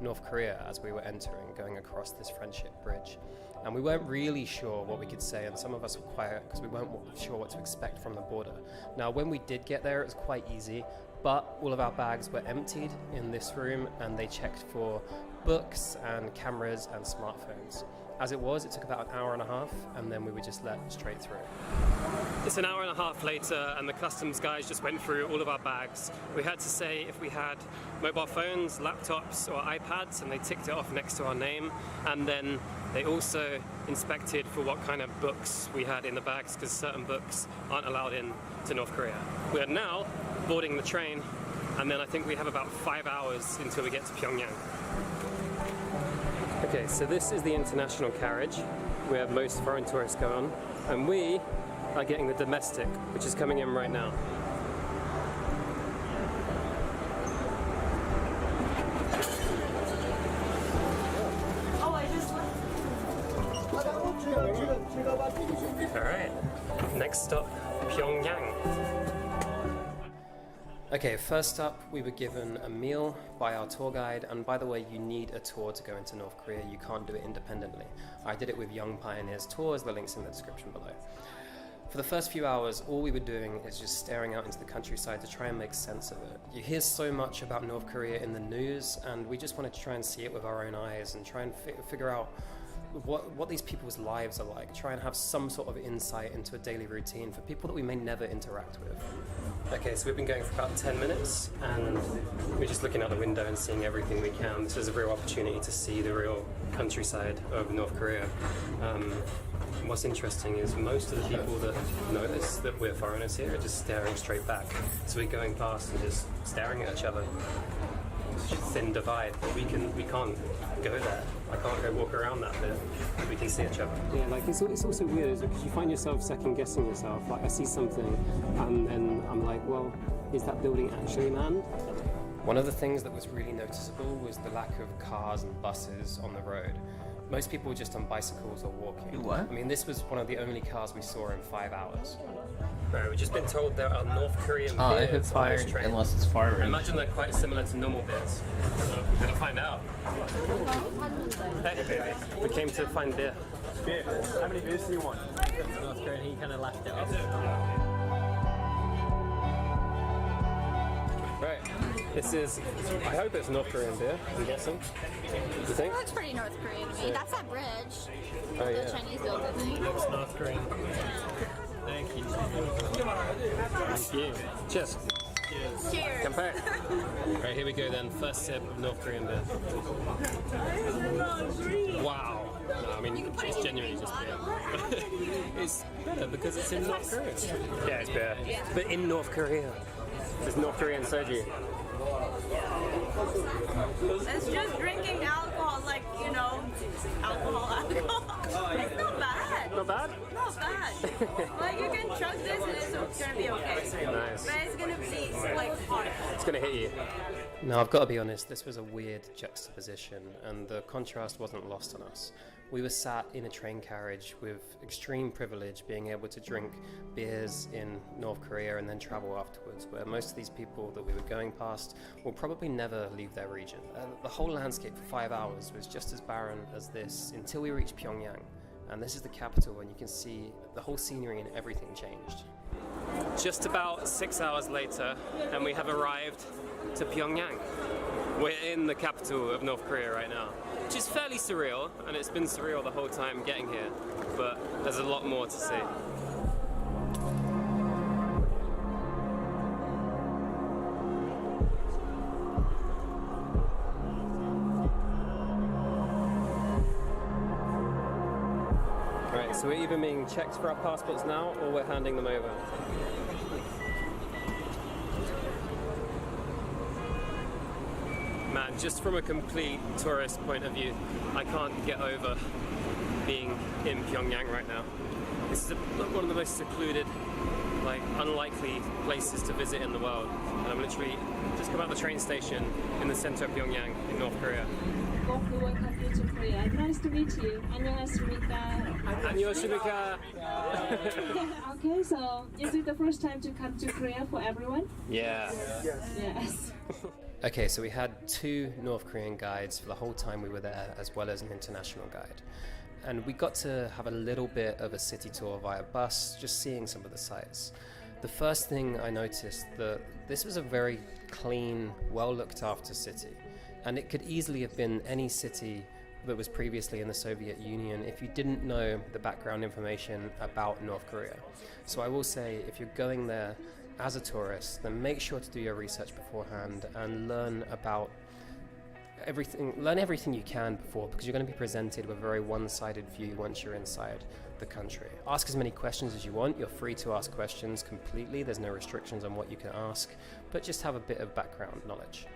North Korea as we were entering, going across this Friendship Bridge. And we weren't really sure what we could say, and some of us were quiet because we weren't sure what to expect from the border. Now, when we did get there, it was quite easy, but all of our bags were emptied in this room, and they checked for books and cameras and smartphones. As it was, it took about an hour and a half, and then we were just let straight through. It's an hour and a half later, and the customs guys just went through all of our bags. We had to say if we had mobile phones, laptops, or iPads, and they ticked it off next to our name. And then they also inspected for what kind of books we had in the bags, because certain books aren't allowed in to North Korea. We are now boarding the train, and then I think we have about 5 hours until we get to Pyongyang. Okay, so this is the international carriage where most foreign tourists go on. And we are getting the domestic, which is coming in right now. Alright, next stop, Pyongyang. Okay, first up, we were given a meal by our tour guide, and by the way, you need a tour to go into North Korea. You can't do it independently. I did it with Young Pioneers Tours, the link's in the description below. For the first few hours, all we were doing is just staring out into the countryside to try and make sense of it. You hear so much about North Korea in the news, and we just wanted to try and see it with our own eyes and try and figure out what these people's lives are like, try and have some sort of insight into a daily routine for people that we may never interact with. Okay, so we've been going for about 10 minutes and we're just looking out the window and seeing everything we can. This is a real opportunity to see the real countryside of North Korea. What's interesting is most of the people that notice that we're foreigners here are just staring straight back. So we're going past and just staring at each other. Thin divide, but we can't go there. I can't go walk around that bit. We can see each other. Yeah, like it's also weird because you find yourself second guessing yourself. Like I see something and then I'm like, well, is that building actually manned? One of the things that was really noticeable was the lack of cars and buses on the road. Most people were just on bicycles or walking. What? I mean, this was one of the only cars we saw in 5 hours. Right, we've just been told there are North Korean beers if it's fire, unless it's fire. I imagine they're quite similar to normal beers. So we're gonna find out. Hey, baby. We came to find beer. Beer. How many beers do you want? North Korean, he kind of laughed it off. Right. This is, I hope it's North Korean beer, I'm guessing. You think? It looks pretty North Korean to me. Yeah. That's that bridge. Oh, The yeah. Chinese built it thing. Looks North Korean. Thank you. Thank you. Cheers. Cheers. Compare. Right, here we go then. First sip of North Korean beer. Wow. No, I mean, it's genuinely just beer. It's better because it's in North Korea. Yeah, it's beer. But in North Korea. It's North Korean soju. It's just drinking alcohol, like, you know, alcohol. It's not bad. Not bad? Not bad. Like, you can chug this and it's gonna be okay. Nice. But it's gonna be, like, hot. It's gonna hit you. Now, I've got to be honest, this was a weird juxtaposition, and the contrast wasn't lost on us. We were sat in a train carriage with extreme privilege, being able to drink beers in North Korea and then travel afterwards, where most of these people that we were going past will probably never leave their region. The whole landscape for 5 hours was just as barren as this until we reached Pyongyang. And this is the capital, and you can see the whole scenery and everything changed. Just about 6 hours later, and we have arrived to Pyongyang. We're in the capital of North Korea right now, which is fairly surreal, and it's been surreal the whole time getting here, but there's a lot more to see. Right, so we're either being checked for our passports now, or we're handing them over. Man, just from a complete tourist point of view, I can't get over being in Pyongyang right now. This is one of the most secluded, like, unlikely places to visit in the world. And I'm literally just come out the train station in the center of Pyongyang in North Korea. Welcome you to Korea. Nice to meet you. 안녕하십니까. 안녕하십니까. Okay, so is it the first time to come to Korea for everyone? Yeah. Yes. Okay, so we had 2 North Korean guides for the whole time we were there, as well as an international guide. And we got to have a little bit of a city tour via bus, just seeing some of the sights. The first thing I noticed that this was a very clean, well looked after city. And it could easily have been any city that was previously in the Soviet Union if you didn't know the background information about North Korea. So I will say, if you're going there as a tourist, then make sure to do your research beforehand and learn everything you can before, because you're going to be presented with a very one-sided view once you're inside the country. Ask as many questions as you want. You're free to ask questions completely. There's no restrictions on what you can ask, but just have a bit of background knowledge.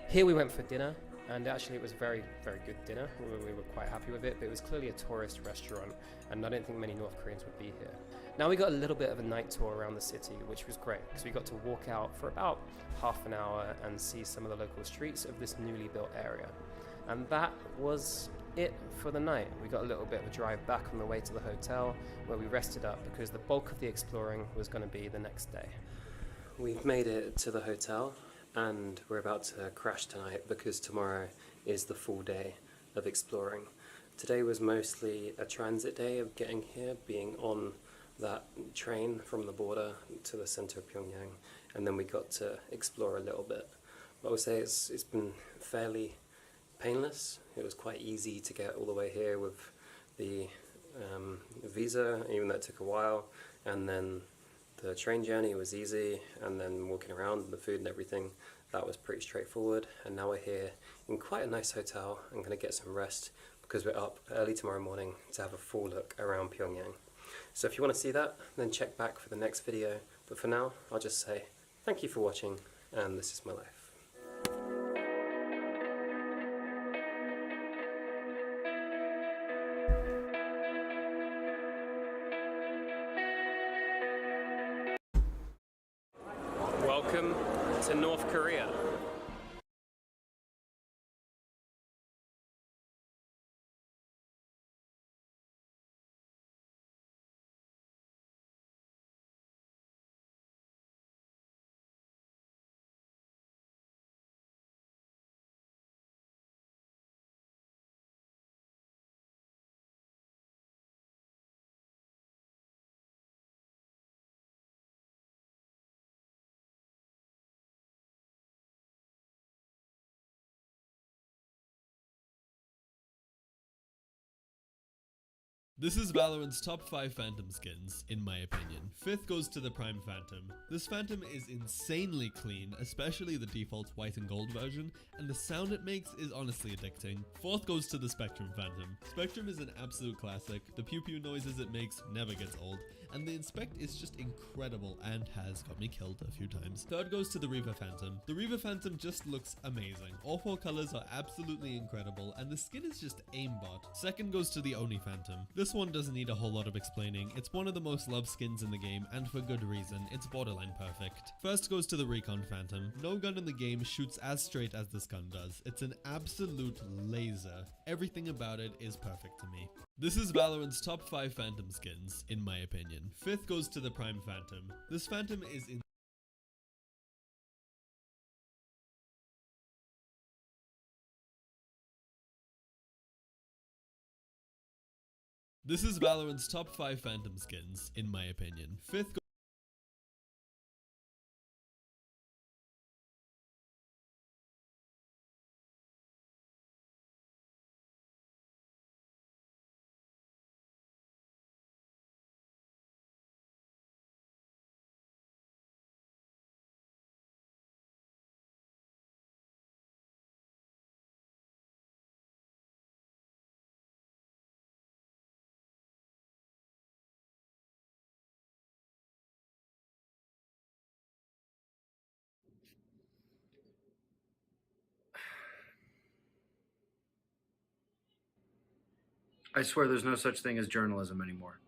Here we went for dinner, and actually it was a very, very good dinner. We were quite happy with it, but it was clearly a tourist restaurant, and I don't think many North Koreans would be here. Now we got a little bit of a night tour around the city, which was great, because we got to walk out for about half an hour and see some of the local streets of this newly built area. And that was it for the night. We got a little bit of a drive back on the way to the hotel, where we rested up, because the bulk of the exploring was going to be the next day. We've made it to the hotel, and we're about to crash tonight because tomorrow is the full day of exploring. Today was mostly a transit day of getting here, being on that train from the border to the center of Pyongyang, and then we got to explore a little bit. But I would say it's been fairly painless. It was quite easy to get all the way here with the visa, even though it took a while, and then the train journey was easy, and then walking around, the food and everything, that was pretty straightforward. And now we're here in quite a nice hotel. I'm going to get some rest because we're up early tomorrow morning to have a full look around Pyongyang. So if you want to see that, then check back for the next video. But for now, I'll just say thank you for watching, and this is my life. Welcome to North Korea. This is Valorant's top 5 Phantom skins, in my opinion. 5th goes to the Prime Phantom. This Phantom is insanely clean, especially the default white and gold version, and the sound it makes is honestly addicting. 4th goes to the Spectrum Phantom. Spectrum is an absolute classic, the pew pew noises it makes never gets old, and the Inspect is just incredible and has got me killed a few times. 3rd goes to the Reaver Phantom. The Reaver Phantom just looks amazing. All 4 colors are absolutely incredible, and the skin is just aimbot. 2nd goes to the Oni Phantom. This one doesn't need a whole lot of explaining. It's one of the most loved skins in the game, and for good reason. It's borderline perfect. 1st goes to the Recon Phantom. No gun in the game shoots as straight as this gun does. It's an absolute laser. Everything about it is perfect to me. This is Valorant's top 5 Phantom skins, in my opinion. 5th goes to the Prime Phantom. This Phantom is in This is Valorant's top 5 Phantom skins, in my opinion. 5th I swear there's no such thing as journalism anymore.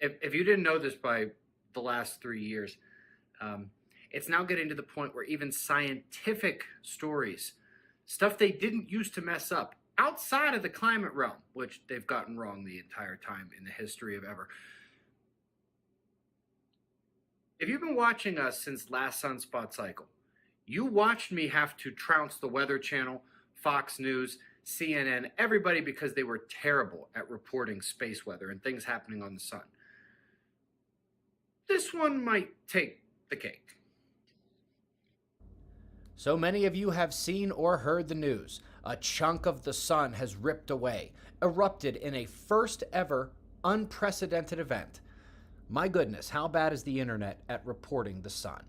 If you didn't know this by the last 3 years, it's now getting to the point where even scientific stories, stuff they didn't used to mess up, outside of the climate realm, which they've gotten wrong the entire time in the history of ever. If you've been watching us since last Sunspot cycle, you watched me have to trounce the Weather Channel, Fox News, CNN, everybody, because they were terrible at reporting space weather and things happening on the sun. This one might take the cake. So many of you have seen or heard the news. A chunk of the sun has ripped away, erupted in a first ever unprecedented event. My goodness, how bad is the internet at reporting the sun?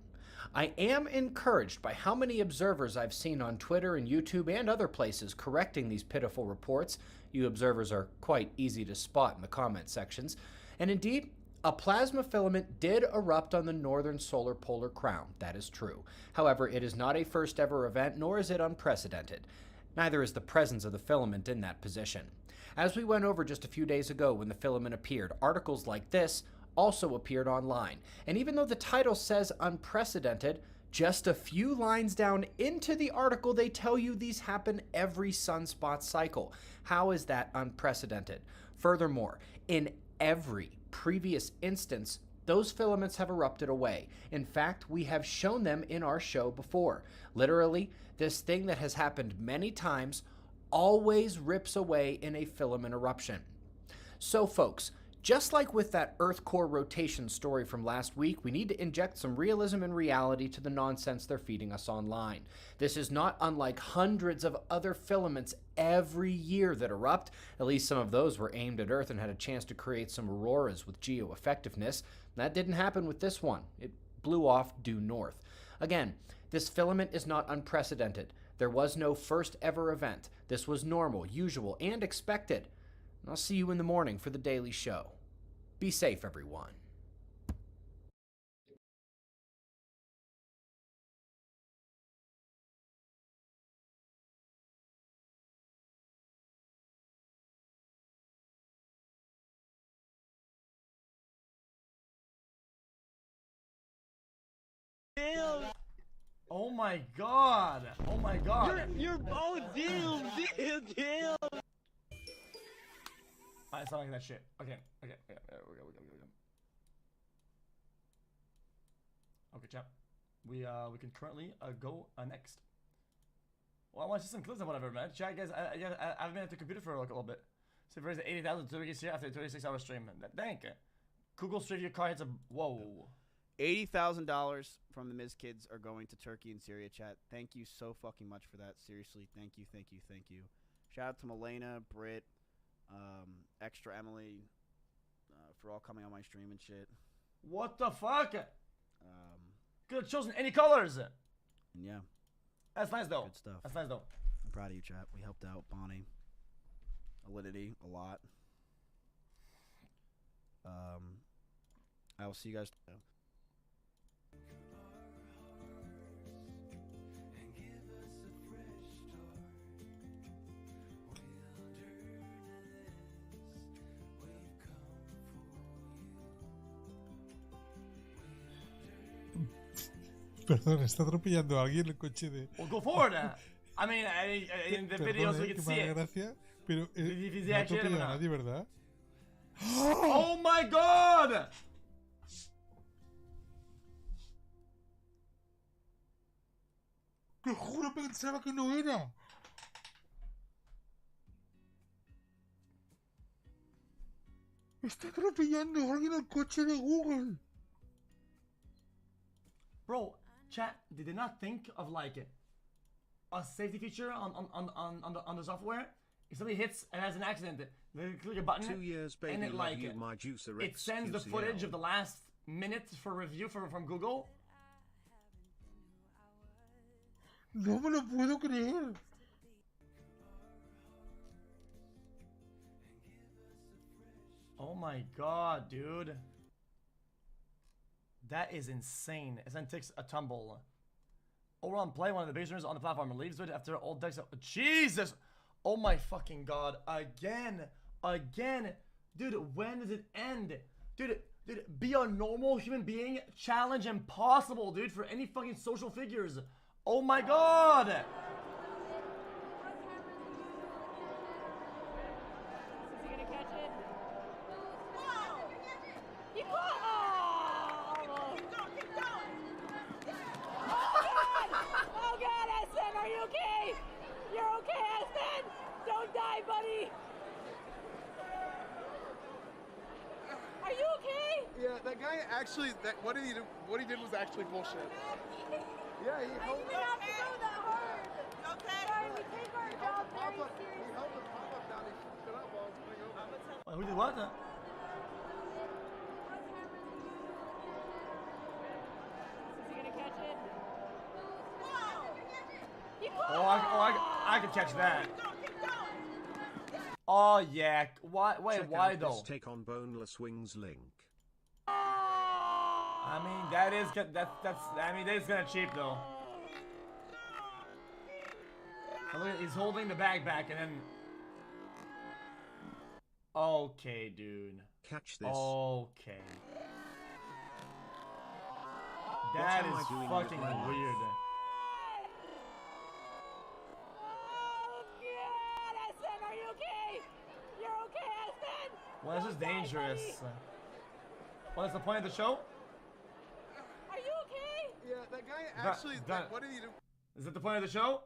I am encouraged by how many observers I've seen on Twitter and YouTube and other places correcting these pitiful reports. You observers are quite easy to spot in the comment sections. And indeed, A plasma filament did erupt on the northern solar polar crown, that is true. However, it is not a first ever event, nor is it unprecedented. Neither is the presence of the filament in that position. As we went over just a few days ago when the filament appeared, articles like this also appeared online. And even though the title says unprecedented, just a few lines down into the article, they tell you these happen every sunspot cycle. How is that unprecedented? Furthermore, in every previous instance, those filaments have erupted away. In fact, we have shown them in our show before. Literally, this thing that has happened many times always rips away in a filament eruption. So folks, just like with that Earth core rotation story from last week, we need to inject some realism and reality to the nonsense they're feeding us online. This is not unlike hundreds of other filaments every year that erupt. At least some of those were aimed at Earth and had a chance to create some auroras with geo-effectiveness. That didn't happen with this one. It blew off due north. Again, this filament is not unprecedented. There was no first ever event. This was normal, usual, and expected. I'll see you in the morning for the Daily Show. Be safe, everyone. Oh my god! Oh my god! You're oh damn! I sound like that shit. Okay. We go. Okay, chap. We can currently go next. Well, I want to see some clips and whatever, man. Chat, guys. I've been at the computer for like a little bit. So for 80,000 2 weeks here after a 26-hour stream. Thank you. Google Street View car hits a whoa. $80,000 from the Miz Kids are going to Turkey and Syria, chat. Thank you so fucking much for that. Seriously, thank you. Shout out to Milena, Britt, Extra Emily, for all coming on my stream and shit. What the fuck? Could have chosen any colors. Yeah. That's nice though. Good stuff. That's nice though. I'm proud of you, chat. We helped out Bonnie, Alinity, a lot. I will see you guys. Perdón, está atropellando a alguien el coche de... Well, go forward. I mean, in the videos we can see it. Gracia, pero no atropella a nadie, ¿verdad? Oh my god! Te juro que pensaba que no era. Está atropellando a alguien al coche de Google. Bro, chat, did they not think of like a safety feature on the software? If somebody hits and has an accident, they click a button 2 years, baby, and it like you, my juicer it sends the QCL. footage of the last minute for review from Google. No me lo puedo creer. Oh my god, dude. That is insane. SN takes a tumble. Over on play, one of the base runners on the platform leaves it after all decks. Jesus! Oh my fucking god. Again. Dude, when does it end? Dude, be a normal human being. Challenge impossible, dude, for any fucking social figures. Oh my god! Yeah, that guy actually, what he did was actually bullshit. Yeah, he held We have to go that hard. Okay. Sorry, we take our job very seriously. He held the pop-up down. He stood up while I was putting over. Wait, who did what? Is he gonna catch it? I could catch that. Oh yeah. Why? Wait, Check why out though? this take on Boneless Wings link. I mean, that is I mean, that is kind of cheap though. And look, he's holding the bag back and then. Okay, dude. Catch this. Okay. That is fucking weird. Are you okay? You're okay, Aspen? Well, this is dangerous. What is the point of the show? Are you okay? Yeah, that guy actually. What did he do? Is that the point of the show?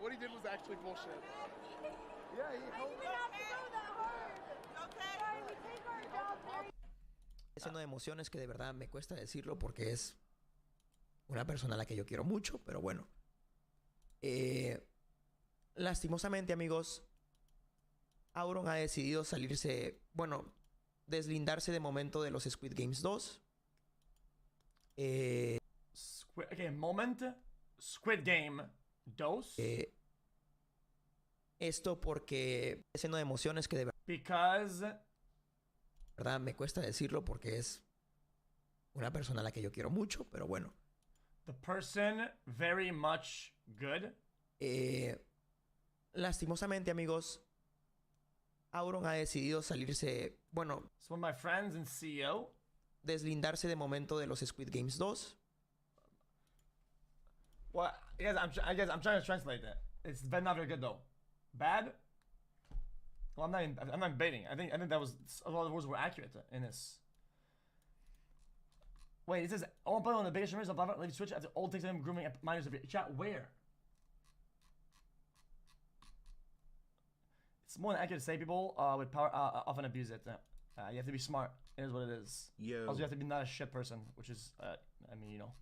What he did was actually bullshit. Yeah, he held Lleno de emociones que de verdad me cuesta decirlo porque es una persona a la que yo quiero mucho, pero bueno. Lastimosamente, amigos, Auron ha decidido salirse, bueno, deslindarse de momento de los Squid Games 2. Okay, moment. Squid Game 2. Esto porque es lleno de emociones que de verdad... Because... verdad me cuesta decirlo porque es una persona a la que yo quiero mucho, pero bueno. The person very much good. Lastimosamente, amigos, Auron ha decidido salirse, bueno, so my friends and CEO, deslindarse de momento de los Squid Games 2. Well, I guess I'm trying to translate that. It's not very good though. Bad? Well, I'm not baiting. I think that was a lot of the words were accurate in this. Wait, it says all play on the biggest streamers of Lava Lady Switch after old takes them grooming minors of your chat. Where? It's more than accurate to say people with power often abuse it. You have to be smart. It is what it is. Yo. Also, you have to be not a shit person, which is, I mean, you know.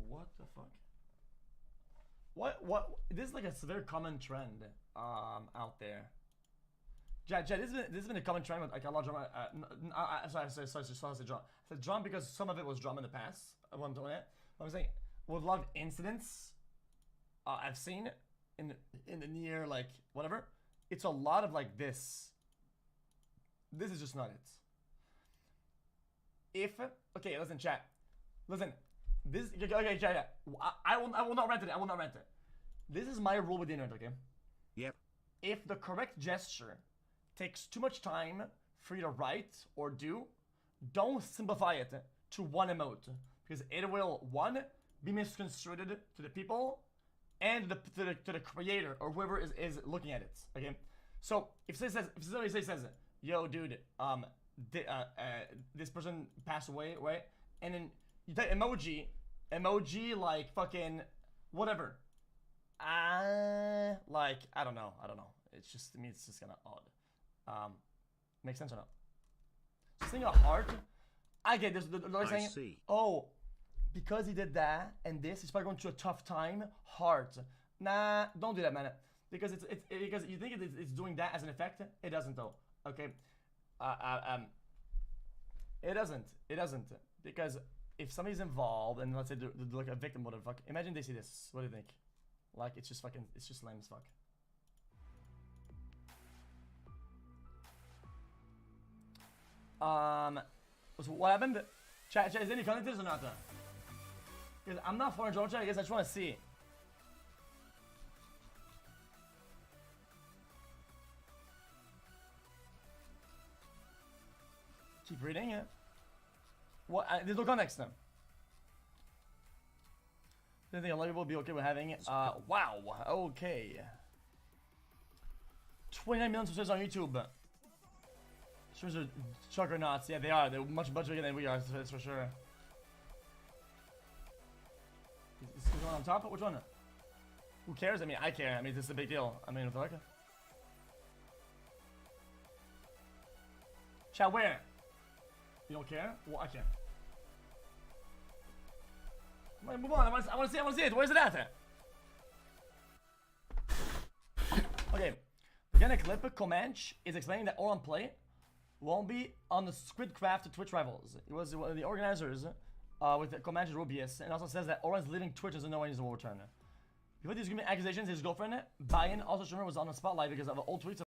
What the fuck? What? This is like a very common trend out there. Jed, this has been a common trend with like a lot of drama. Sorry, I said drama. I said drama because some of it was drama in the past. I'm saying with a lot of incidents I've seen in the near like whatever. It's a lot of like this. This is just not it. Okay, listen, chat. Listen. This okay, chat. I will not rent it. I will not rent it. This is my rule with the internet, okay? Yep. If the correct gesture takes too much time for you to write or do, don't simplify it to one emote because it will one be misconstrued to the people and to the creator or whoever is looking at it. Okay, so if somebody says, "Yo, dude, this person passed away," right? And then you type emoji like fucking whatever. Like I don't know. It's just to me, it's just kind of odd. Makes sense or not? Just think of heart. I get this. They're saying, see. oh, because he did that and this, he's probably going through a tough time. Heart. Nah, don't do that, man. Because it's because you think it's doing that as an effect. It doesn't though. Okay. It doesn't. Because if somebody's involved and let's say they're like a victim, what the fuck? Imagine they see this. What do you think? Like it's just lame as fuck. So what happened? Chat, is any content or not? Because I'm not foreign Georgia, I guess I just want to see. Keep reading it. What? There's no context then. Do you think a lot of people will be okay with having it? Wow. Okay. 29 million subscribers on YouTube. Streamers are juggernauts. Yeah, they are. They're much bigger than we are, that's for sure. Is this one on top? Which one? Who cares? I mean, I care. I mean, this is a big deal. I mean, what the fuck? Chat, where? You don't care? Well, I care. Move on. I want to see it. Where's it at? Okay. Again, a clip. Comanche is explaining that All on Play won't be on the Squidcraft Twitch Rivals. It was one of the organizers with Comanche Rubius, and also says that Oran's leaving Twitch doesn't know when he's will return. He put these accusations. His girlfriend, Bayan, also Schumer, was on the spotlight because of old tweets.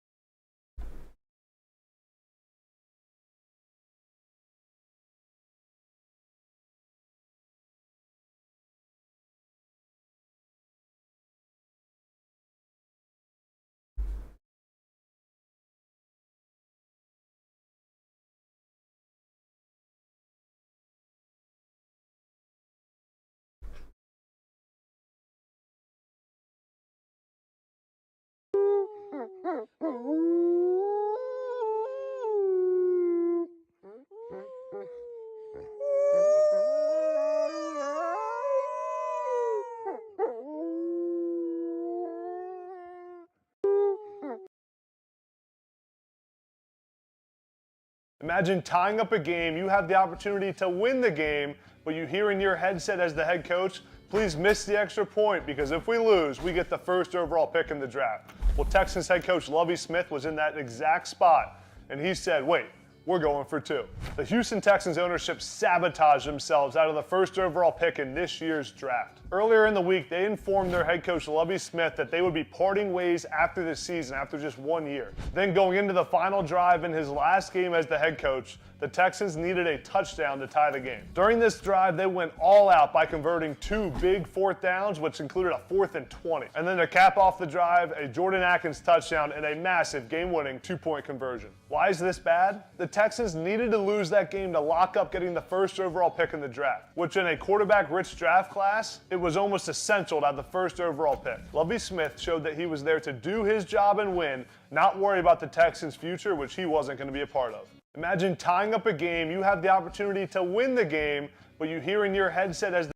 Imagine tying up a game, you have the opportunity to win the game, but you hear in your headset as the head coach, please miss the extra point because if we lose, we get the first overall pick in the draft. Well, Texans head coach Lovie Smith was in that exact spot, and he said, wait, we're going for 2. The Houston Texans ownership sabotaged themselves out of the first overall pick in this year's draft. Earlier in the week, they informed their head coach Lovie Smith that they would be parting ways after this season, after just 1 year. Then going into the final drive in his last game as the head coach, the Texans needed a touchdown to tie the game. During this drive, they went all out by converting 2 big 4th downs, which included a 4th and 20. And then to cap off the drive, a Jordan Atkins touchdown and a massive game-winning 2-point conversion. Why is this bad? The Texans needed to lose that game to lock up getting the first overall pick in the draft, which in a quarterback-rich draft class, it was almost essential to have the first overall pick. Lovie Smith showed that he was there to do his job and win, not worry about the Texans' future, which he wasn't going to be a part of. Imagine tying up a game, you have the opportunity to win the game, but you hear in your headset as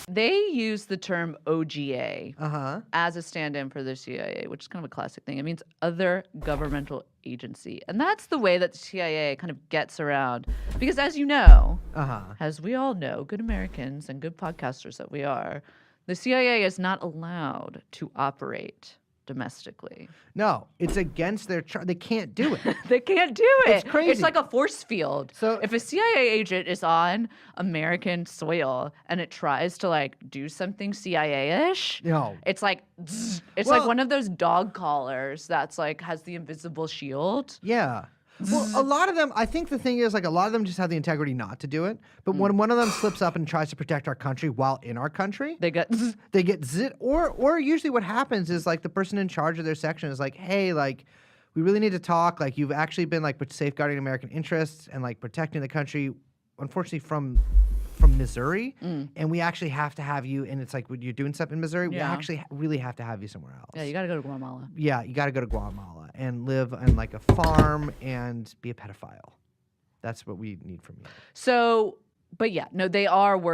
They use the term OGA as a stand-in for the CIA, which is kind of a classic thing. It means other governmental agency. And that's the way that the CIA kind of gets around. Because as you know, as we all know, good Americans and good podcasters that we are, the CIA is not allowed to operate domestically. No, it's against their they can't do it. They can't do it. It's crazy. It's like a force field. So if a CIA agent is on American soil and it tries to like do something CIA-ish, no, it's like it's like one of those dog collars that's like has the invisible shield. Yeah. Well, a lot of them, I think the thing is, like, a lot of them just have the integrity not to do it. But when one of them slips up and tries to protect our country while in our country, they get zit. Or usually what happens is, like, the person in charge of their section is like, hey, like, we really need to talk. Like, you've actually been, like, safeguarding American interests and, like, protecting the country, unfortunately, from Missouri, and we actually have to have you, and it's like when you're doing stuff in Missouri, we actually really have to have you somewhere else. Yeah, you gotta go to Guatemala. Yeah, you gotta go to Guatemala and live on like a farm and be a pedophile. That's what we need from you. So, but yeah, no, they are working